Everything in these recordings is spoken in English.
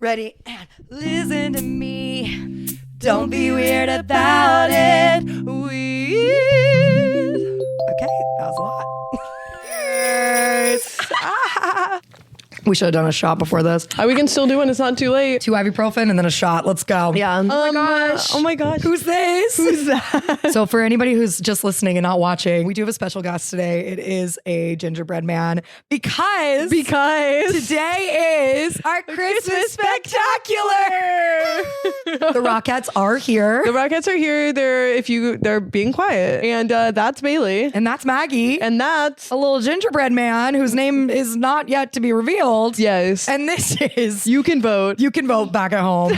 Ready? And listen to me. Don't be weird about it. Weird. Okay, that was a lot. We should have done a shot before this. We can still do one. It's not too late. 2 ibuprofen and then a shot. Let's go. Yeah. Oh my gosh. Oh my gosh. Who's this? Who's that? So for anybody who's just listening and not watching, we do have a special guest today. It is a gingerbread man because today is our Christmas spectacular. The Rockettes are here. The Rockettes are here. They're being quiet. And that's Bailey. And that's Maggie. And that's a little gingerbread man whose name is not yet to be revealed. Yes. And this is You Can Vote. You Can Vote back at home.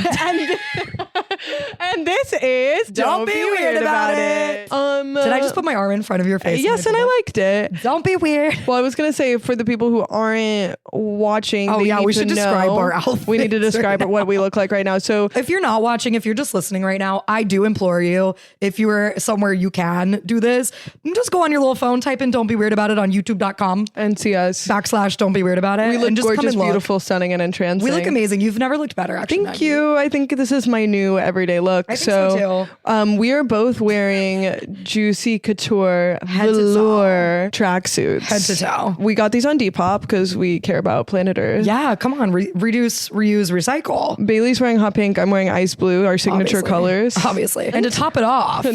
And this is Don't Be Weird About It. Did I just put my arm in front of your face? Yes, and I liked it. Don't be weird. Well, I was going to say, for the people who aren't watching, we should describe our outfits. We need to describe what we look like right now. So if you're not watching, if you're just listening right now, I do implore you, if you are somewhere you can do this, just go on your little phone, type in Don't Be Weird About It on youtube.com and see us. / Don't Be Weird About It. We look and just gorgeous, come and beautiful, stunning, and entrancing. We look amazing. You've never looked better, actually. Thank you. I think this is my new everyday look. I think so too. We are both wearing Juicy Couture velour tracksuits. Head to toe. We got these on Depop because we care about planet Earth. Yeah, come on. Reduce, reuse, recycle. Bailey's wearing hot pink. I'm wearing ice blue, our signature colors. Obviously. And to top it off.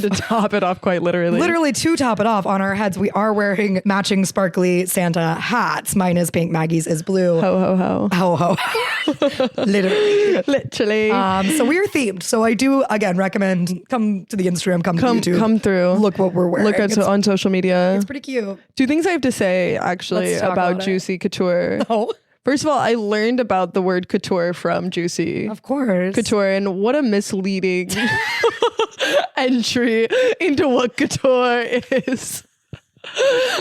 Quite literally. Literally to top it off, on our heads, we are wearing matching sparkly Santa hats. Mine is pink, Maggie's is blue. Ho, ho, ho. Ho, ho. Literally. So we are themed. So I do, again, recommend come to the Instagram, come to YouTube. Come through. Look what we're wearing. Look on social media. It's pretty cute. 2 things I have to say, actually, about Juicy Couture. Oh. First of all, I learned about the word couture from Juicy. Of course. Couture, and what a misleading entry into what couture is.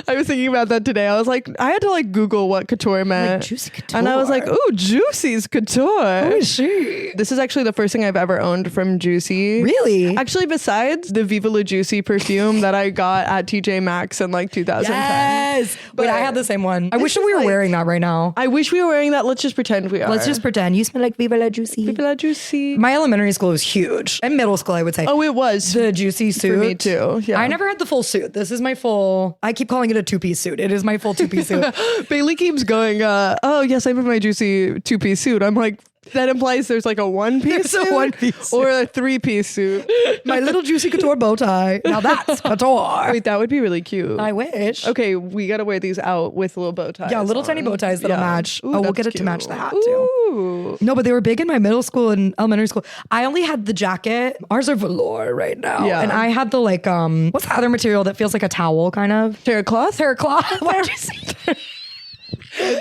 I was thinking about that today. I was like, I had to Google what couture meant. Juicy Couture. And I was like, ooh, Juicy's couture. Who is she? This is actually the first thing I've ever owned from Juicy. Really? Actually, besides the Viva La Juicy perfume that I got at TJ Maxx in 2010. Yes. But I had the same one. I wish we were wearing that right now. I wish we were wearing that. Let's just pretend we are. Let's just pretend. You smell like Viva La Juicy. Viva La Juicy. My elementary school was huge. And middle school, I would say. Oh, it was. The Juicy suit. For me too. Yeah. I never had the full suit. This is my full, I keep calling it a 2-piece suit. It is my full 2-piece suit. Bailey keeps going, oh yes, I have my Juicy 2-piece suit. I'm like, that implies there's a 1-piece suit, a 1-piece suit. Or a 3-piece suit. My little Juicy Couture bow tie. Now that's couture. Wait, that would be really cute. I wish. Okay, we gotta wear these out with little bow ties. Yeah, little tiny bow ties that'll match. Ooh, we'll get it cute. to match the hat Ooh. too. No, but they were big in my middle school and elementary school. I only had the jacket. Ours are velour right now. Yeah. And I had the what's the other material that feels like a towel kind of? Terry cloth? Terry cloth. Why did you say that?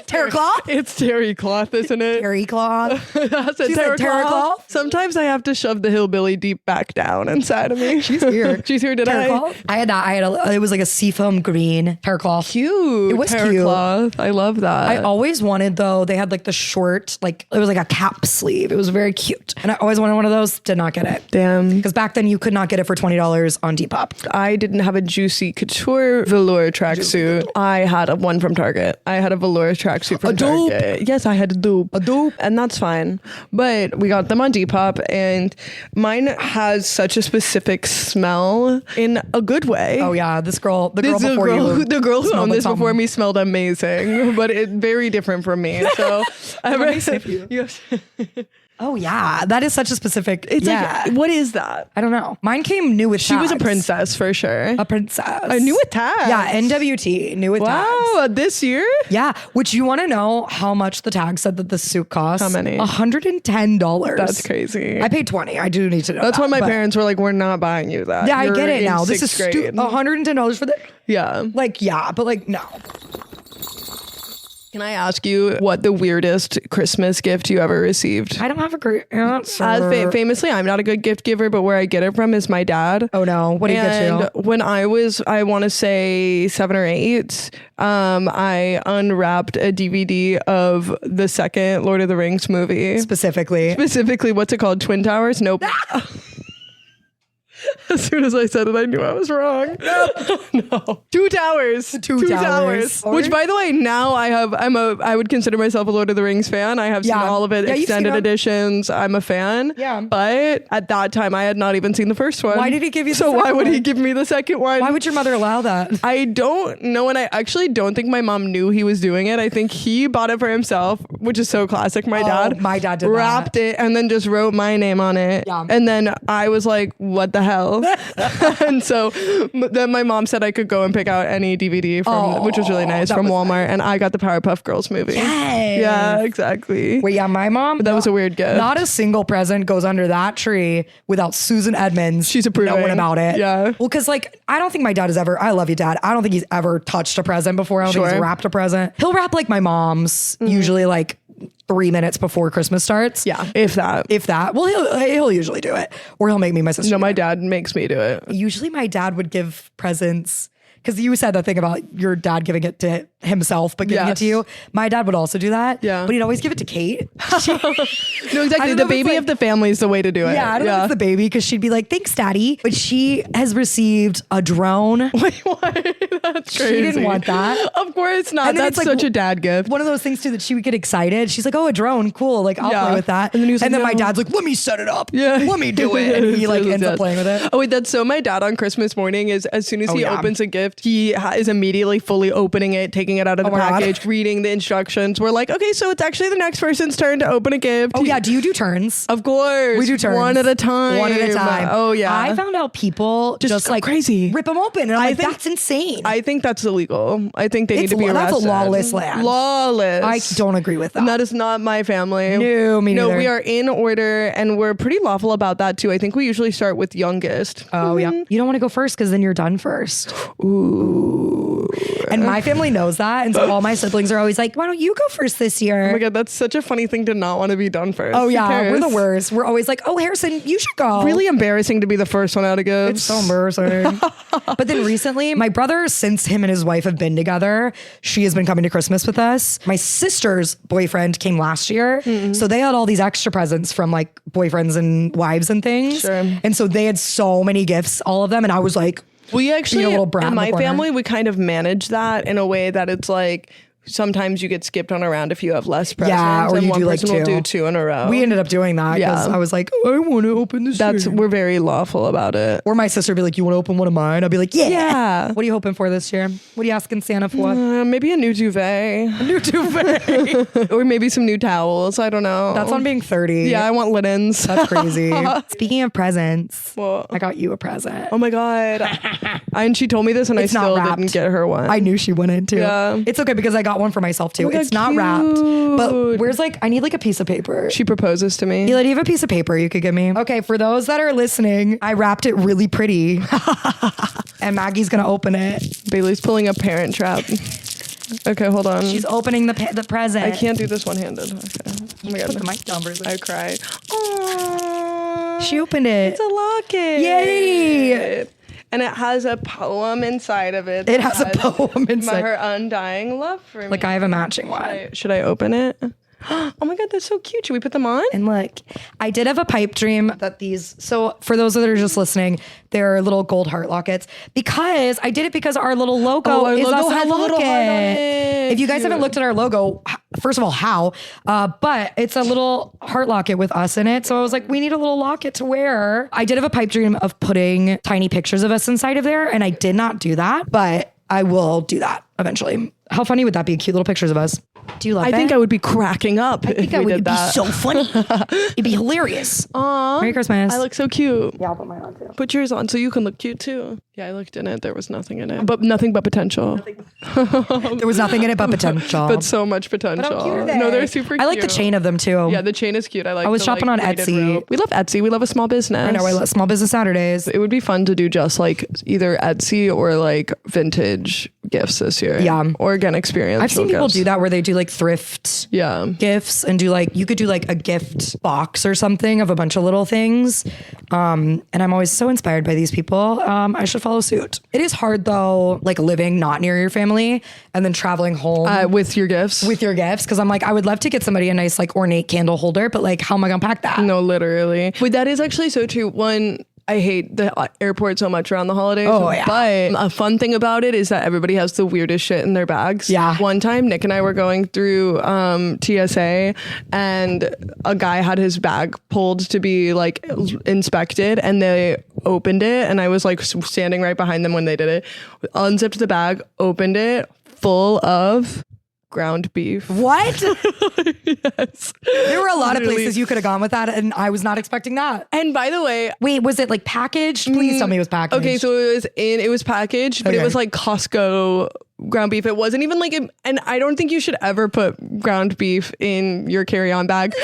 Terry cloth? It's terry cloth, isn't it? Terry cloth. That's She's like, terry cloth? Sometimes I have to shove the hillbilly deep back down inside of me. She's here. She's here today. Terry cloth? I had that. It was like a seafoam green terry cloth. Cute. It was terry cute. cloth. I love that. I always wanted, though, they had the short, it was like a cap sleeve. It was very cute. And I always wanted one of those. Did not get it. Damn. Because back then you could not get it for $20 on Depop. I didn't have a Juicy Couture velour tracksuit. I had one from Target. I had a velour tracksuit from Target. Yes, I had a dupe. And that's fine. But we got them on Depop, and mine has such a specific smell in a good way. Oh yeah, the girl who owned this before me smelled amazing, but it very different from me. So Oh yeah, that is such a specific. What is that? I don't know. Mine came new with tags. She was a princess for sure. A princess. I knew with tags. Yeah, NWT new with tags. Wow, this year? Yeah, which you want to know how much the tag said that the suit cost? How many? $110. That's crazy. I paid $20. I do need to know. That's why my parents were like, "We're not buying you that." Yeah, I get it now. This is $110 for the. Yeah. But no. Can I ask you what the weirdest Christmas gift you ever received? I don't have a great answer. Famously, I'm not a good gift giver, but where I get it from is my dad. Oh no, what did he get you? When I want to say 7 or 8, I unwrapped a DVD of the second Lord of the Rings movie. Specifically, what's it called? Twin Towers? Nope. As soon as I said it, I knew I was wrong. No. Two Towers. Two Towers. Which, by the way, now I would consider myself a Lord of the Rings fan. I have seen all of it, extended editions. I'm a fan. Yeah. But at that time, I had not even seen the first one. Why did he give you the So second why would one? he give me the second one? Why would your mother allow that? I don't know, and I actually don't think my mom knew he was doing it. I think he bought it for himself, which is so classic. My dad did wrapped it and then just wrote my name on it. Yeah. And then I was like, what the hell? And so then my mom said I could go and pick out any DVD from, which was really nice, from Walmart. And I got the Powerpuff Girls movie. Yes. Yeah, exactly. Wait, yeah, my mom. That was a weird gift. Not a single present goes under that tree without Susan Edmonds. She's approving. Knowing about it. Yeah. Well, because like I don't think my dad has ever. I love you, Dad. I don't think he's ever touched a present before. I don't think he's wrapped a present. He'll wrap like my mom's usually like 3 minutes before Christmas starts. Yeah, if that. Well, he'll usually do it, or he'll make me my sister. No, my dad makes me do it. Usually, my dad would give presents. Because you said that thing about your dad giving it to himself, but giving it to you. My dad would also do that. Yeah. But he'd always give it to Kate. No, exactly. The baby of the family is the way to do it. Yeah, I don't know if it's the baby because she'd be like, thanks, Daddy. But she has received a drone. Wait, what? That's crazy. She didn't want that. Of course not. That's like such a dad gift. One of those things too that she would get excited. She's like, oh, a drone. Cool. Like, I'll play with that. And then, my dad's like, let me set it up. Yeah. Let me do it. And he like ends up playing with it. Oh, wait, that's so my dad on Christmas morning is as soon as he opens a gift, he is immediately fully opening it, taking it out of the package, reading the instructions. We're like, okay, so it's actually the next person's turn to open a gift. Oh yeah. Do you do turns? Of course. We do turns. One at a time. Oh yeah. I found out people just like crazy rip them open. And I'm like, that's insane. I think that's illegal. I think they need to be arrested. That's a lawless land. Lawless. I don't agree with that. And that is not my family. No, me neither. No, we are in order and we're pretty lawful about that too. I think we usually start with youngest. Oh yeah. You don't want to go first because then you're done first. Ooh. And my family knows that. And so all my siblings are always like, why don't you go first this year? Oh my God, that's such a funny thing to not want to be done first. Oh yeah, we're the worst. We're always like, oh, Harrison, you should go. Really embarrassing to be the first one out of gifts. It's so embarrassing. But then recently, my brother, since him and his wife have been together, she has been coming to Christmas with us. My sister's boyfriend came last year. Mm-hmm. So they had all these extra presents from like boyfriends and wives and things. Sure. And so they had so many gifts, all of them. And I was like, we actually, a little brat in my family, we kind of manage that in a way that it's like, sometimes you get skipped on a round if you have less presents. Yeah, or and you one do like person will do two in a row. We ended up doing that because I was like, oh, I want to open this. We're very lawful about it. Or my sister would be like, you want to open one of mine? I'll be like, yeah. What are you hoping for this year? What are you asking Santa for? Maybe a new duvet. A new duvet. Or maybe some new towels. I don't know. That's on being 30. Yeah, I want linens. That's crazy. Speaking of presents, what? I got you a present. Oh my God. And she told me this and it's I still didn't get her one. I knew she wouldn't too. Yeah. It's okay because I got one for myself too. It's not wrapped, but where's like, I need like a piece of paper. She proposes to me. Hila, do you have a piece of paper you could give me? Okay, for those that are listening, I wrapped it really pretty and Maggie's gonna open it. Bailey's pulling a parent trap. Okay, hold on. She's opening the present. I can't do this one-handed. Okay. Oh my God. Put the mic down, Bruce. I cried. Aww. She opened it. It's a locket. Yay! And it has a poem inside of it. It has a poem inside. Her undying love for me. Like I have a matching one. Should I open it? Oh my God, that's so cute. Should we put them on? And look, I did have a pipe dream that so for those that are just listening, they're little gold heart lockets because I did it because our little logo is us in a locket. If you guys haven't looked at our logo, first of all, how? But it's a little heart locket with us in it. So I was like, we need a little locket to wear. I did have a pipe dream of putting tiny pictures of us inside of there. And I did not do that, but I will do that eventually. How funny would that be? Cute little pictures of us. Do you love it? I think I would be cracking up if we did that. It'd be so funny. It'd be hilarious. Aww. Merry Christmas. I look so cute. Yeah, I'll put mine on too. Put yours on so you can look cute too. Yeah, I looked in it. There was nothing in it. But nothing but potential. There was nothing in it but potential. But so much potential. But how cute are they? No, they're super cute. I like the chain of them too. Yeah, the chain is cute. I was shopping on braided Etsy. rope. We love Etsy. We love a small business. I know. I love Small Business Saturdays. It would be fun to do just like either Etsy or like vintage gifts this year. Yeah. Or again, experiential I've seen people gifts. do that where they do like thrift gifts and do like, you could do like a gift box or something of a bunch of little things. And I'm always so inspired by these people. I should follow suit. It is hard though, like living not near your family and then traveling home with your gifts. Cause I'm like, I would love to get somebody a nice like ornate candle holder, but like, how am I gonna pack that? No, literally. But that is actually so true. I hate the airport so much around the holidays. Oh, yeah. But a fun thing about it is that everybody has the weirdest shit in their bags. Yeah. One time, Nick and I were going through TSA, and a guy had his bag pulled to be like inspected, and they opened it, and I was like standing right behind them when they did it. Unzipped the bag, opened it, full of ground beef. What? Yes. There were a lot of places you could have gone with that, and I was not expecting that. And by the way, Wait, was it like packaged? Please tell me it was packaged. okay, so it was packaged, but it Okay. was like Costco ground beef. It wasn't even like, and I don't think you should ever put ground beef in your carry-on bag.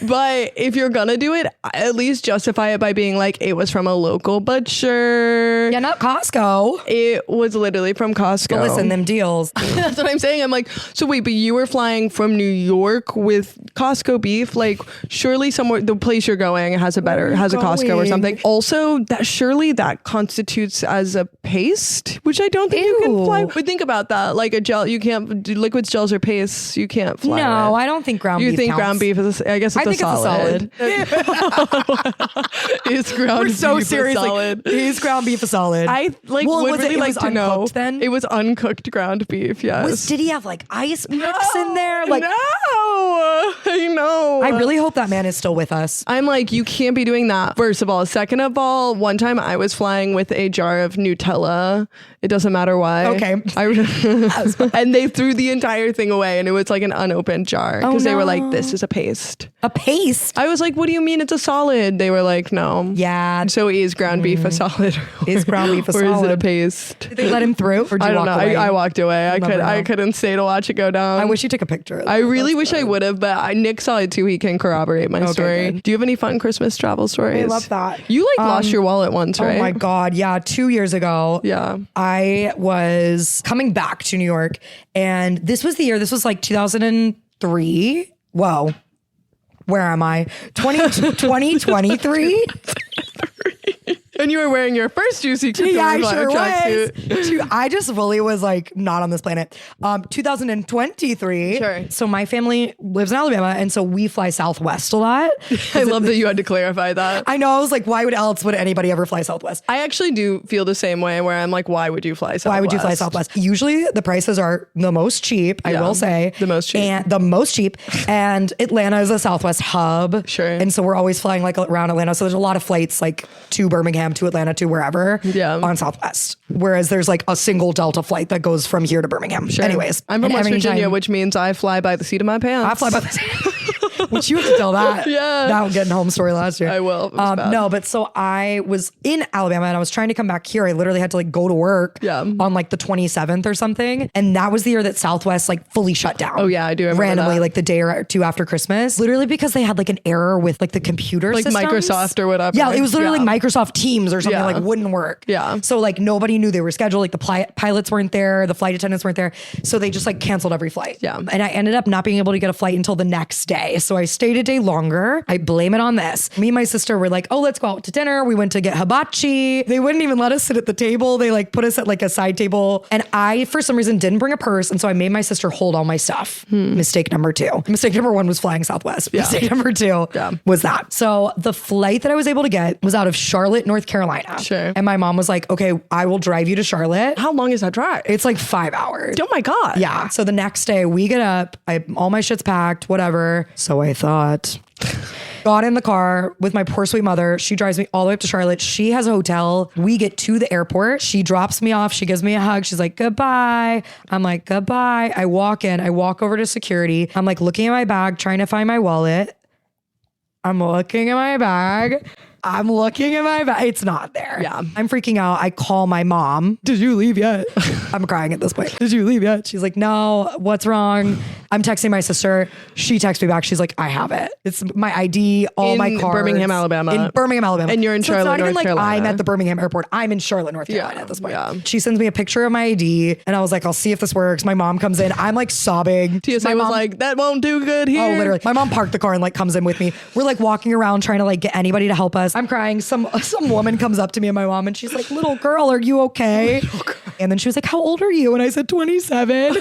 But if you're gonna do it, at least justify it by being like, it was from a local butcher. Yeah, not Costco. It was literally from Costco. But listen, them deals. That's what I'm saying. I'm like, so wait, but you were flying from New York with Costco beef? Like, surely somewhere, the place you're going has a Costco or something. Also, that constitutes as a paste, which I don't think you can fly. But think about that. Like a gel, you can't do liquids, gels, or pastes. You can't fly. No, it. I don't think ground You beef think counts. ground beef is? I guess it's I think solid. it's a solid. Is ground We're beef so a serious. solid? Like, is ground beef a solid? I like Well, would was really it like was to know. uncooked then? It was uncooked ground beef. Yes. Did he have like ice packs in there? Like, no, I know. I really hope that man is still with us. I'm like, you can't be doing that. First of all. Second of all, one time I was flying with a jar of Nutella. It doesn't matter why. Okay. And they threw the entire thing away, and it was like an unopened jar because they were like, this is a paste. A paste? I was like, what do you mean it's a solid? They were like, no. Yeah. So is ground beef a solid? Is ground beef a or is it a solid? paste? Did they let him through? Or did I you don't walk know. away? I walked away. Never know. I couldn't stay to watch it go down. I wish you took a picture. I really wish I would have, but Nick saw it too. He can corroborate my story. good. Do you have any fun Christmas travel stories? I love that. You like lost your wallet once, right? Oh my God. Yeah. 2 years ago. Yeah. I was coming back to New York, and this was the year, this was like 2003. Whoa. Where am I? 2023? And you were wearing your first Juicy Couture Yeah, I sure was. tracksuit. I just really was like not on this planet. 2023. Sure. So my family lives in Alabama, and so we fly Southwest a lot. I love that you had to clarify that. I know. I was like, why would anybody ever fly Southwest? I actually do feel the same way where I'm like, why would you fly Southwest? Why would you fly Southwest? Usually the prices are the most cheap, I Yeah, will say. the most cheap. And the most cheap. And Atlanta is a Southwest hub. Sure. And so we're always flying like around Atlanta. So there's a lot of flights like to Birmingham, to Atlanta, to wherever on Southwest. Whereas there's like a single Delta flight that goes from here to Birmingham. Sure. Anyways. I'm from and West every Virginia, time- which means I fly by the seat of my pants. I fly by the which you have to tell that. Yeah. That getting home story last year. I will. It was bad. No, but so I was in Alabama and I was trying to come back here. I literally had to like go to work on like the 27th or something. And that was the year that Southwest like fully shut down. Oh yeah, I do remember randomly that. like the day or two after Christmas, literally because they had like an error with like the computer Like systems. Microsoft or whatever. Yeah, it was literally like Microsoft Teams or something Yeah. like wouldn't work. Yeah. So like nobody knew they were scheduled. Like the pilots weren't there, the flight attendants weren't there, so they just like canceled every flight. Yeah. And I ended up not being able to get a flight until the next day. So I stayed a day longer. I blame it on this. Me and my sister were like, oh, let's go out to dinner. We went to get hibachi. They wouldn't even let us sit at the table. They like put us at like a side table. And I, for some reason, didn't bring a purse. And so I made my sister hold all my stuff. Mistake number 2. Mistake number 1 was flying Southwest. Mistake number 2 was that. So the flight that I was able to get was out of Charlotte, North Carolina. Sure. And my mom was like, okay, I will drive you to Charlotte. How long is that drive? It's like 5 hours. Oh my God. Yeah. So the next day we get up, all my shit's packed, whatever. So I thought. Got in the car with my poor sweet mother. She drives me all the way up to Charlotte. She has a hotel. We get to the airport. She drops me off. She gives me a hug. She's like, goodbye. I'm like, goodbye. I walk in. I walk over to security. I'm like looking at my bag, trying to find my wallet. I'm looking at my bag. It's not there. Yeah. I'm freaking out. I call my mom. Did you leave yet? I'm crying at this point. Did you leave yet? She's like, no, what's wrong? I'm texting my sister. She texts me back. She's like, I have it. It's my ID, all my cards. Birmingham, Alabama. In Birmingham, Alabama. And you're in Charlotte, it's not even North like Carolina. I'm at the Birmingham airport. I'm in Charlotte, North Carolina at this point. Yeah. She sends me a picture of my ID and I was like, I'll see if this works. My mom comes in. I'm like sobbing. TSA my was mom, like, that won't do good here. oh, literally. My mom parked the car and like comes in with me. We're like walking around trying to like get anybody to help us. I'm crying. Some woman comes up to me and my mom and she's like, little girl, are you okay? And then she was like, how old are you? And I said, 27.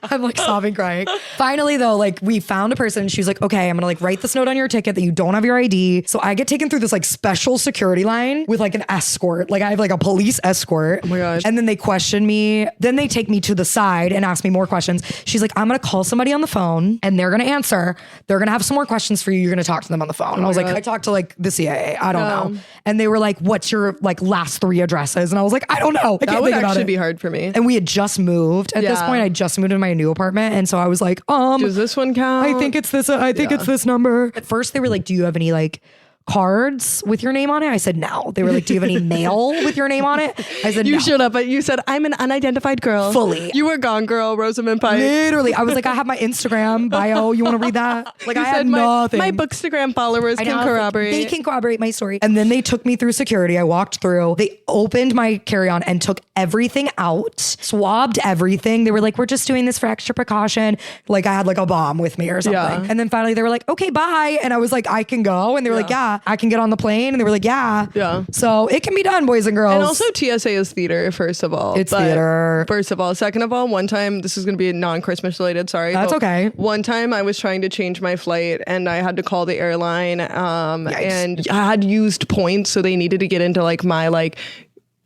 I'm like sobbing, crying. Finally though, like we found a person. She was like, okay, I'm gonna like write this note on your ticket that you don't have your ID. So I get taken through this like special security line with like an escort. Like I have like a police escort. Oh my gosh. And then they question me. Then they take me to the side and ask me more questions. She's like, I'm gonna call somebody on the phone and they're gonna answer. They're gonna have some more questions for you. You're gonna talk to them on the phone. And I was like, I talked to like the CIA. I don't know. And they were like, what's your like last 3 addresses? And I was like, I don't know. I That would actually be hard for me. And we had just moved at this point. I just moved into my new apartment. And so I was like, does this one count? I think it's this. I think it's this number. At first they were like, do you have any like cards with your name on it? I said no. They were like, do you have any mail with your name on it? I said you no. showed up, but you said I'm an unidentified girl. Fully. You were gone, girl. Rosamund Pike. Literally. I was like, I have my Instagram bio. You want to read that? Like I had nothing. My Bookstagram followers can corroborate. They can corroborate my story. And then they took me through security. I walked through. They opened my carry-on and took everything out, swabbed everything. They were like, we're just doing this for extra precaution. Like I had like a bomb with me or something. Yeah. And then finally they were like, okay, bye. And I was like, I can go. And they were like, yeah, I can get on the plane. And they were like, yeah. So it can be done, boys and girls. And also TSA is theater, first of all. It's theater. First of all. Second of all, one time, this is going to be non-Christmas related, sorry. That's okay. One time I was trying to change my flight and I had to call the airline and I had used points. So they needed to get into like my like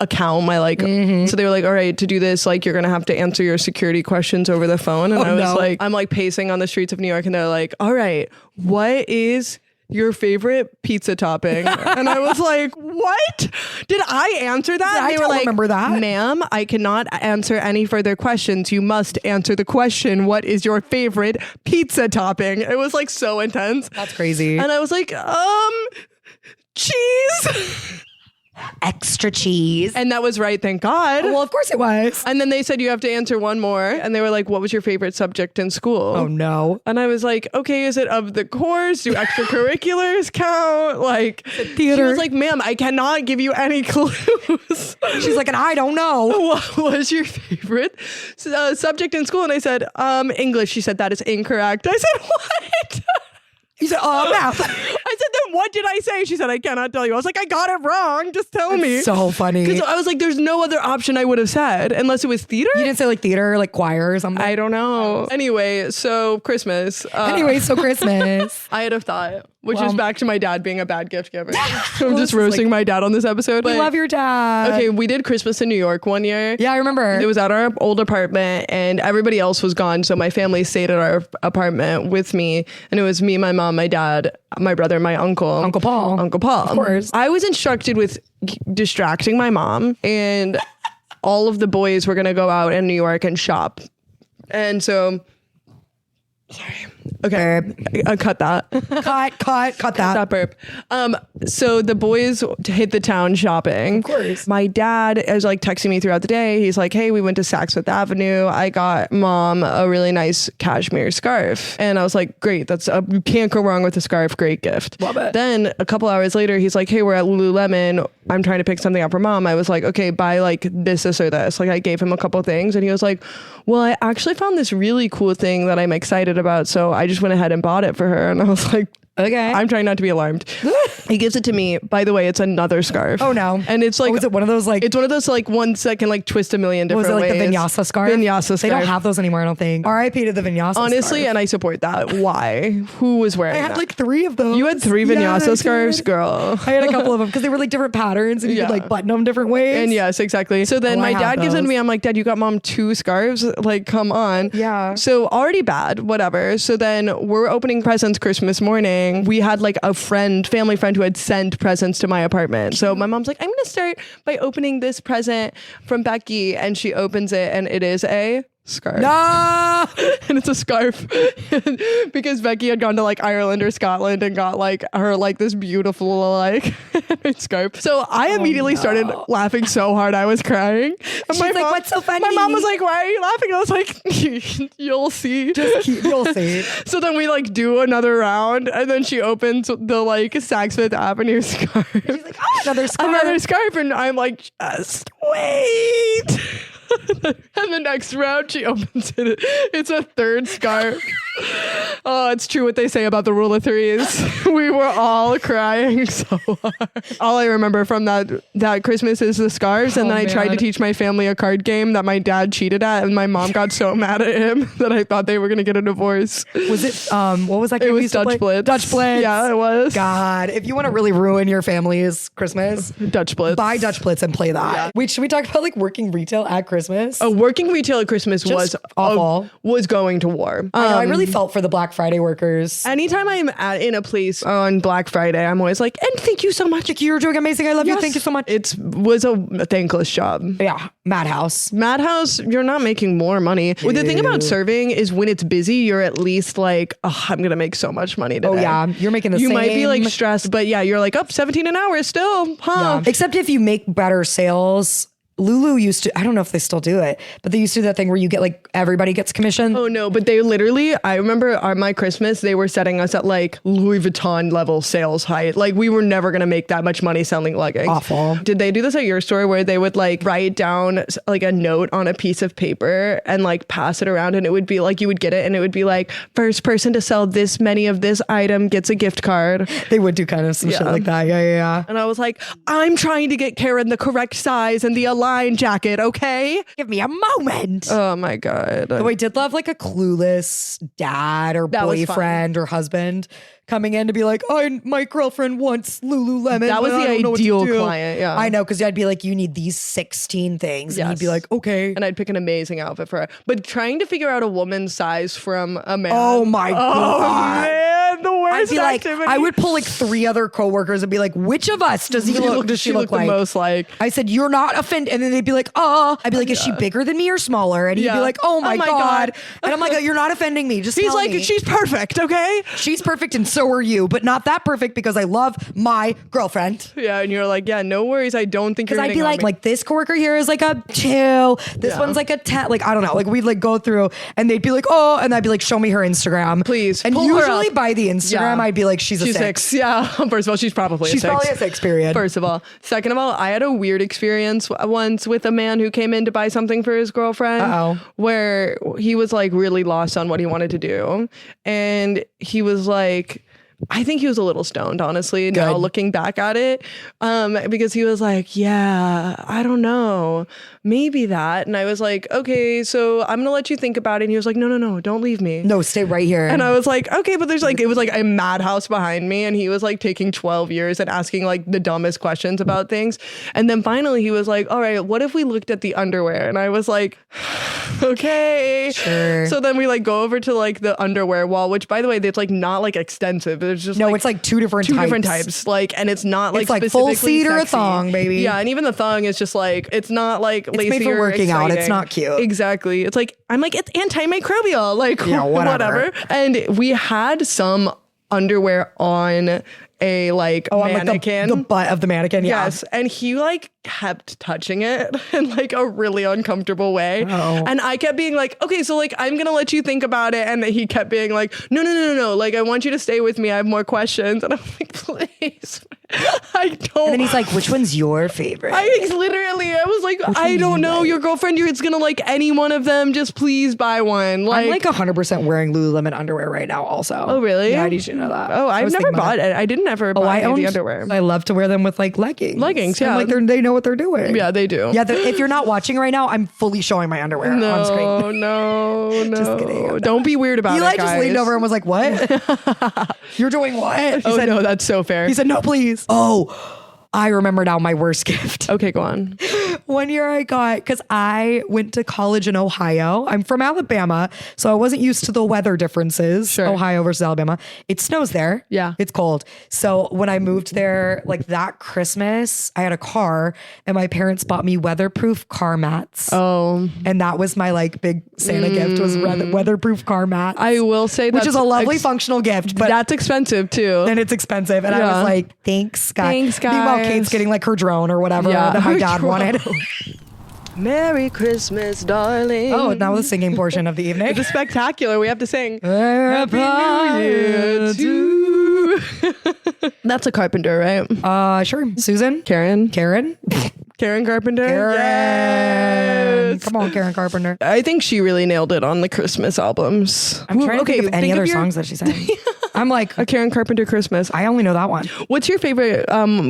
account, my like, so they were like, all right, to do this, like, you're going to have to answer your security questions over the phone. And I was like, I'm like pacing on the streets of New York and they're like, all right, what is your favorite pizza topping? And I was like, what? Did I answer that? Yeah, they were like, remember that. Ma'am, I cannot answer any further questions. You must answer the question, what is your favorite pizza topping? It was like so intense. That's crazy. And I was like, cheese. Extra cheese. And that was right, thank God. Well, of course it was. And then they said you have to answer one more. And they were like, what was your favorite subject in school? Oh no. And I was like, okay, is it of the course? Do extracurriculars count? Like theater. She was like, ma'am, I cannot give you any clues. She's like, and I don't know. What was your favorite subject in school? And I said, English. She said, that is incorrect. I said, what? He said, math. I said, then what did I say? She said, I cannot tell you. I was like, I got it wrong. Just tell me. So funny. Because I was like, there's no other option I would have said unless it was theater. You didn't say like theater, like choir or something? I don't know. Anyway, so Christmas. Christmas. I had a thought, which is back to my dad being a bad gift giver. I'm just roasting my dad on this episode. We love your dad. Okay, we did Christmas in New York one year. Yeah, I remember. It was at our old apartment and everybody else was gone. So my family stayed at our apartment with me. And it was me, my mom, my dad, my brother, my uncle. Uncle Paul. Uncle Paul. Of course. I was instructed with distracting my mom and all of the boys were going to go out in New York and shop. And so... Sorry. Okay. Cut that. Cut that. That burp. So the boys hit the town shopping. Of course. My dad is like texting me throughout the day. He's like, hey, we went to Saks Fifth Avenue. I got mom a really nice cashmere scarf. And I was like, great. You can't go wrong with a scarf. Great gift. Love it. Then a couple hours later, he's like, hey, we're at Lululemon. I'm trying to pick something up for mom. I was like, okay, buy like this or this. Like I gave him a couple things and he was like, well, I actually found this really cool thing that I'm excited about. So I just went ahead and bought it for her. And I was like, okay. I'm trying not to be alarmed. He gives it to me. By the way, it's another scarf. Oh no. And it's like, is it one of those like, it's one of those like ones that can like twist a million different was it like ways. the vinyasa scarf? Vinyasa scarf. They don't have those anymore, I don't think. R.I.P. to the vinyasa Honestly, scarf. and I support that. Why? Who was wearing I had that? like 3 of those. You had 3 vinyasa scarves, girl. I had a couple of them because they were like different patterns and you could like button them different ways. And yes, exactly. So then my dad gives it to me. I'm like, Dad, you got mom 2 scarves? Like, come on. Yeah. So already bad, whatever. So then we're opening presents Christmas morning. We had like a family friend who had sent presents to my apartment. So my mom's like, I'm going to start by opening this present from Becky. And she opens it and it is a scarf. No! And it's a scarf because Becky had gone to like Ireland or Scotland and got like her like this beautiful like scarf. So I immediately started laughing so hard I was crying. And She's like, what's so funny? My mom was like, why are you laughing? I was like, you'll see. You'll see. So then we like do another round and then she opens the like Saks Fifth Avenue scarf. She's like, oh, another scarf. Another scarf. And I'm like, just wait. And the next round, she opens it. It's a third scarf. Oh, it's true what they say about the rule of threes. We were all crying so hard. All I remember from that Christmas is the scarves. And then I tried to teach my family a card game that my dad cheated at. And my mom got so mad at him that I thought they were going to get a divorce. Was it, what was that game? It was Dutch Blitz. Dutch Blitz. Yeah, it was. God, if you want to really ruin your family's Christmas, Dutch Blitz. buy Dutch Blitz and play that. Yeah. Wait, should we talk about like working retail at Christmas? Oh, working retail at Christmas was awful. Was going to war. I really felt for the Black Friday workers. Anytime I'm in a place on Black Friday, I'm always like, and thank you so much. You're doing amazing. I love you. Thank you so much. It was a thankless job. Yeah. Madhouse. You're not making more money. Well, the thing about serving is when it's busy, you're at least like, oh, I'm going to make so much money today. Oh, yeah. You're making the same. You might be like stressed, but yeah, you're like, up 17 an hour still, huh? Yeah. Except if you make better sales. Lulu used to, I don't know if they still do it, but they used to do that thing where you get like, everybody gets commission. Oh no, but they literally, I remember on my Christmas, they were setting us at like Louis Vuitton level sales height. Like we were never going to make that much money selling leggings. Awful. Did they do this at your store where they would like write down like a note on a piece of paper and like pass it around, and it would be like, you would get it and it would be like, first person to sell this many of this item gets a gift card. They would do kind of some shit like that. Yeah. And I was like, I'm trying to get Karen the correct size and the aligned jacket, okay? Give me a moment. Oh my God. Though I did love like a clueless dad or boyfriend or husband coming in to be like, oh, my girlfriend wants Lululemon. That was the ideal client, yeah. I know, because I'd be like, you need these 16 things. Yes. And he'd be like, okay. And I'd pick an amazing outfit for her. But trying to figure out a woman's size from a man. Oh my God. Oh man, the worst I'd be activity. Like, I would pull like 3 other coworkers and be like, which of us does she look like? The most like? I said, you're not offended. And then they'd be like, oh. I'd be like, is she bigger than me or smaller? And he'd be like, oh my God. And I'm like, you're not offending me. Just tell me. She's perfect, okay? She's perfect and so are you, but not that perfect because I love my girlfriend. Yeah, and you're like, yeah, no worries. I don't think you're. Because I'd be like this coworker here is like a 2. This one's like a 10. Like I don't know. Like we'd like go through, and they'd be like, oh, and I'd be like, show me her Instagram, please. And usually by the Instagram, I'd be like, she's a 6. Yeah. First of all, she's probably a 6. Period. First of all, second of all, I had a weird experience once with a man who came in to buy something for his girlfriend, where he was like really lost on what he wanted to do, and he was like, I think he was a little stoned, honestly, now looking back at it, because he was like, yeah, I don't know, maybe that. And I was like, okay, so I'm gonna let you think about it. And he was like, no, don't leave me. No, stay right here. And I was like, okay, but there's like, it was like a madhouse behind me, and he was like taking 12 years and asking like the dumbest questions about things. And then finally he was like, all right, what if we looked at the underwear? And I was like, okay. Sure. So then we like go over to like the underwear wall, which by the way, it's like not like extensive. There's just it's like 2 different types. Like, and it's not like, it's like full seat or a thong, baby. Yeah, and even the thong is just like, it's not like lacy, it's made for working out. It's not cute. Exactly. It's like, I'm like, it's antimicrobial, like whatever. And we had some underwear on a like mannequin, like the butt of the mannequin. Yes, and he like kept touching it in like a really uncomfortable way. And I kept being like, okay, so like I'm gonna let you think about it, and he kept being like, no, like I want you to stay with me, I have more questions. And I'm like, please. I don't. And then he's like, which one's your favorite? I was like, I don't know, your girlfriend, it's gonna like any one of them, just please buy one. Like, I'm like 100% wearing Lululemon underwear right now also. Oh really? Yeah, you should know that. Oh, I've never bought it. I didn't ever buy any of the underwear. I love to wear them with like leggings. Yeah, like they know what they're doing. Yeah, they do. Yeah, if you're not watching right now, I'm fully showing my underwear on screen. No. Just kidding. Don't be weird about it, Eli just leaned over and was like, what? You're doing what? He said, no, that's so fair. He said, no, please. Oh, I remember now my worst gift. Okay, go on. One year I got, because I went to college in Ohio. I'm from Alabama, so I wasn't used to the weather differences. Sure. Ohio versus Alabama. It snows there. Yeah. It's cold. So when I moved there, like that Christmas, I had a car and my parents bought me weatherproof car mats. Oh. And that was my like big Santa gift, was weatherproof car mats. I will say that. Which is a lovely functional gift. But that's expensive too. And it's expensive. And I was like, thanks, guys. Thanks, guys. Meanwhile, Kate's getting like her drone or whatever that my dad wanted. Merry Christmas, darling. Oh, now the singing portion of the evening. It's a spectacular. We have to sing. Happy New Year to. That's a Carpenter, right? Sure. Susan? Karen? Karen Carpenter. Karen. Yes. Come on, Karen Carpenter. I think she really nailed it on the Christmas albums. I'm trying to think of any other songs that she sang. I'm like, a Karen Carpenter Christmas. I only know that one. What's your favorite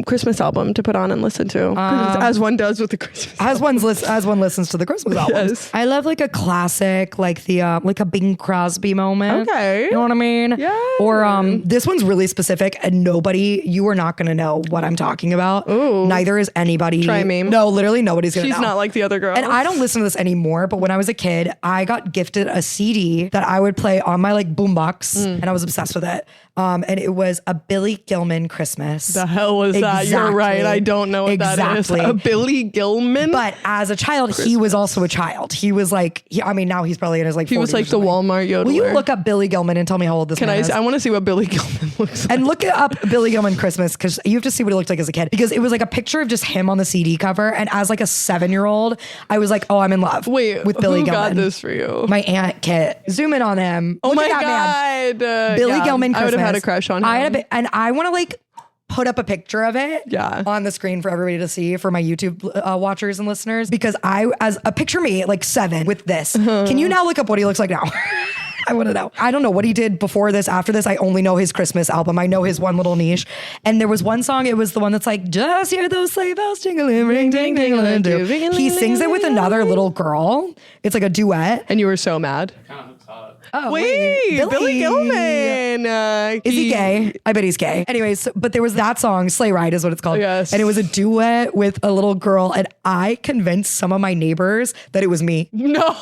Christmas album to put on and listen to? As one does with the Christmas album. As one listens to the Christmas albums. Yes. I love like a classic, like the like a Bing Crosby moment. Okay. You know what I mean? Yeah. Or this one's really specific and you are not going to know what I'm talking about. Ooh. Neither is anybody. Try me. No, literally nobody's going to know. She's not like the other girl. And I don't listen to this anymore, but when I was a kid, I got gifted a CD that I would play on my like boombox and I was obsessed with it. And it was a Billy Gilman Christmas. The hell was that? You're right. I don't know what that is. A Billy Gilman? But as a child, he was also a child. He was like, now he's probably in his like 40s. He was like the Walmart yodeler. Will you look up Billy Gilman and tell me how old this man is? I want to see what Billy Gilman looks like. And look up Billy Gilman Christmas because you have to see what he looked like as a kid. Because it was like a picture of just him on the CD cover. And as like a 7-year-old, I was like, oh, I'm in love with Billy Gilman. Who got this for you? My Aunt Kit. Zoom in on him. Oh look my God. Billy Gilman Christmas. I would have had a crush on him. And I want to like put up a picture of it on the screen for everybody to see for my YouTube watchers and listeners because picture me at like 7 with this. Can you now look up what he looks like now? I want to know. I don't know what he did before this, after this. I only know his Christmas album. I know his one little niche. And there was one song, it was the one that's like, just hear those sleigh bells jingling, ring, ding, ding, ding, ding. He sings it with another little girl. It's like a duet. And you were so mad. Oh, wait, Billy Gilman. Is he gay? I bet he's gay. Anyways, but there was that song, Sleigh Ride is what it's called. Yes. And it was a duet with a little girl. And I convinced some of my neighbors that it was me. No.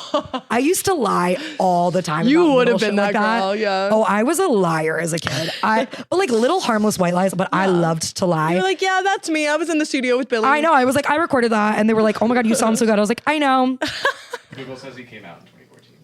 I used to lie all the time. You would have been that girl, yeah. Oh, I was a liar as a kid. But like little harmless white lies, but I loved to lie. You're like, yeah, that's me. I was in the studio with Billy. I know. I was like, I recorded that. And they were like, oh my God, you sound so good. I was like, I know. Google says he came out in 2014.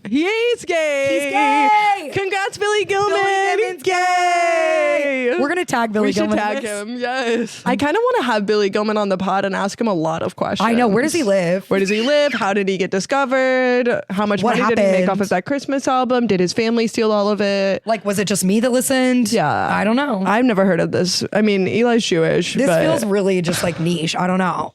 He's gay. He's gay. Congrats, Billy Gilman. Billy Gilman's gay. We're going to tag Billy Gilman. We should tag him. Yes. I kind of want to have Billy Gilman on the pod and ask him a lot of questions. I know. Where does he live? Where does he live? How did he get discovered? How much money did he make off of that Christmas album? Did his family steal all of it? Like, was it just me that listened? Yeah. I don't know. I've never heard of this. I mean, Eli's Jewish. This feels really just like niche. I don't know.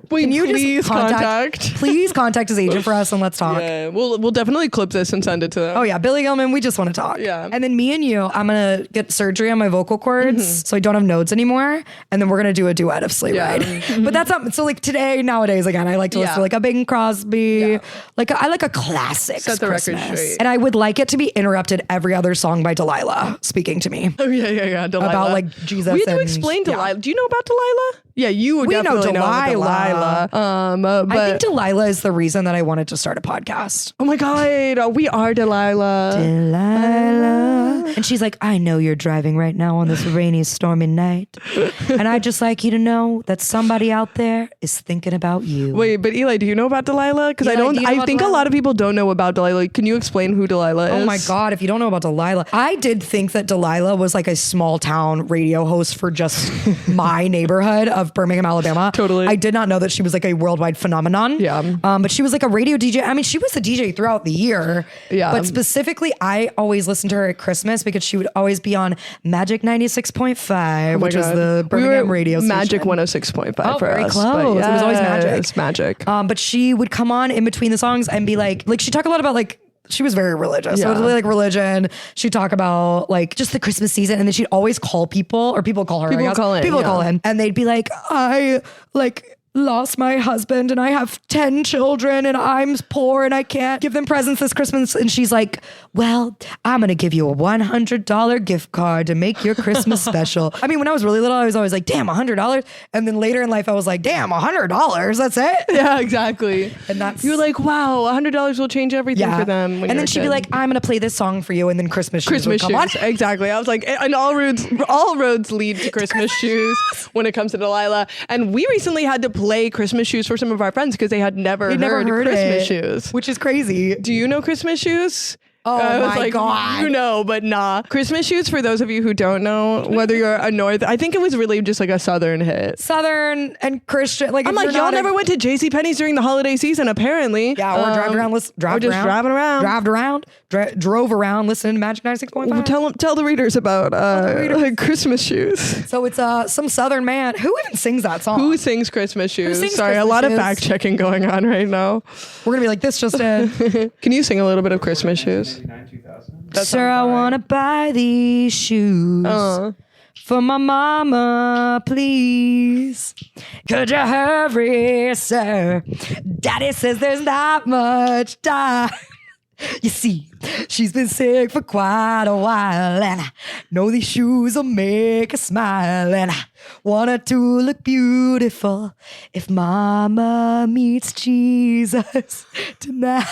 Wait, Can you please just please contact his agent for us and let's talk. Yeah, we'll definitely clip this and send it to them. Oh yeah, Billy Gilman, we just want to talk. Yeah. And then me and you, I'm gonna get surgery on my vocal cords so I don't have nodes anymore. And then we're gonna do a duet of Sleigh Ride. But that's not so like nowadays again, I like to listen to like a Bing Crosby. Like I like a classic. Set the Christmas. record straight. And I would like it to be interrupted every other song by Delilah speaking to me. Oh yeah. Delilah. About like Jesus. We had to explain Delilah. Do you know about Delilah? Yeah, you would definitely know about Delilah. But I think Delilah is the reason that I wanted to start a podcast. Oh my God, we are Delilah. Delilah. And she's like, I know you're driving right now on this rainy, stormy night. And I'd just like you to know that somebody out there is thinking about you. Wait, but Eli, do you know about Delilah? Because I think Delilah? a lot of people don't know about Delilah. Can you explain who Delilah is? Oh my God, if you don't know about Delilah. I did think that Delilah was like a small town radio host for just my neighborhood of Birmingham, Alabama. Totally. I did not know that she was like a worldwide phenomenon. Yeah. But she was like a radio DJ. I mean, she was a DJ throughout the year. Yeah. But specifically, I always listened to her at Christmas because she would always be on Magic 96.5, which is the Birmingham radio station. Magic 106.5 for very us. close. Yes, It was always Magic. It's Magic. But she would come on in between the songs and be like she talked a lot about like, she was very religious. Yeah. So it was really like religion. She'd talk about like just the Christmas season. And then she'd always call people, or people call her. People call in. And they'd be like, I like lost my husband and I have 10 children and I'm poor and I can't give them presents this Christmas. And she's like, well, I'm going to give you a $100 gift card to make your Christmas special. I mean, when I was really little, I was always like, damn, $100. And then later in life, I was like, damn, $100. That's it. Yeah, exactly. And that's, you're like, wow, $100 will change everything for them. And then she'd be like, I'm going to play this song for you. And then Christmas shoes would come on. Exactly. I was like, and all roads lead to Christmas shoes when it comes to Delilah. And we recently had to play Christmas shoes for some of our friends because they had never heard Christmas shoes. Which is crazy. Do you know Christmas shoes? Oh I was my like, God. you know, but nah. Christmas Shoes, for those of you who don't know, whether you're a North, I think it was really just like a Southern hit. Southern and Christian. Like, I'm if like, you're y'all not never went to JCPenney's during the holiday season, apparently. Yeah, or driving around, drove around, listening to Magic 96.5. Tell the readers about Christmas Shoes. So it's some Southern man. Who even sings that song? Who sings Christmas Shoes? sings Sorry, Christmas a lot of Shoes? fact checking going on right now. We're gonna be like, this just in. Can you sing a little bit of Christmas Shoes? 2000. Sir, I wanna buy these shoes for my mama, please. Could you hurry, sir? Daddy says there's not much time. You see, she's been sick for quite a while, and I know these shoes will make her smile, and I want her to look beautiful if mama meets Jesus tonight.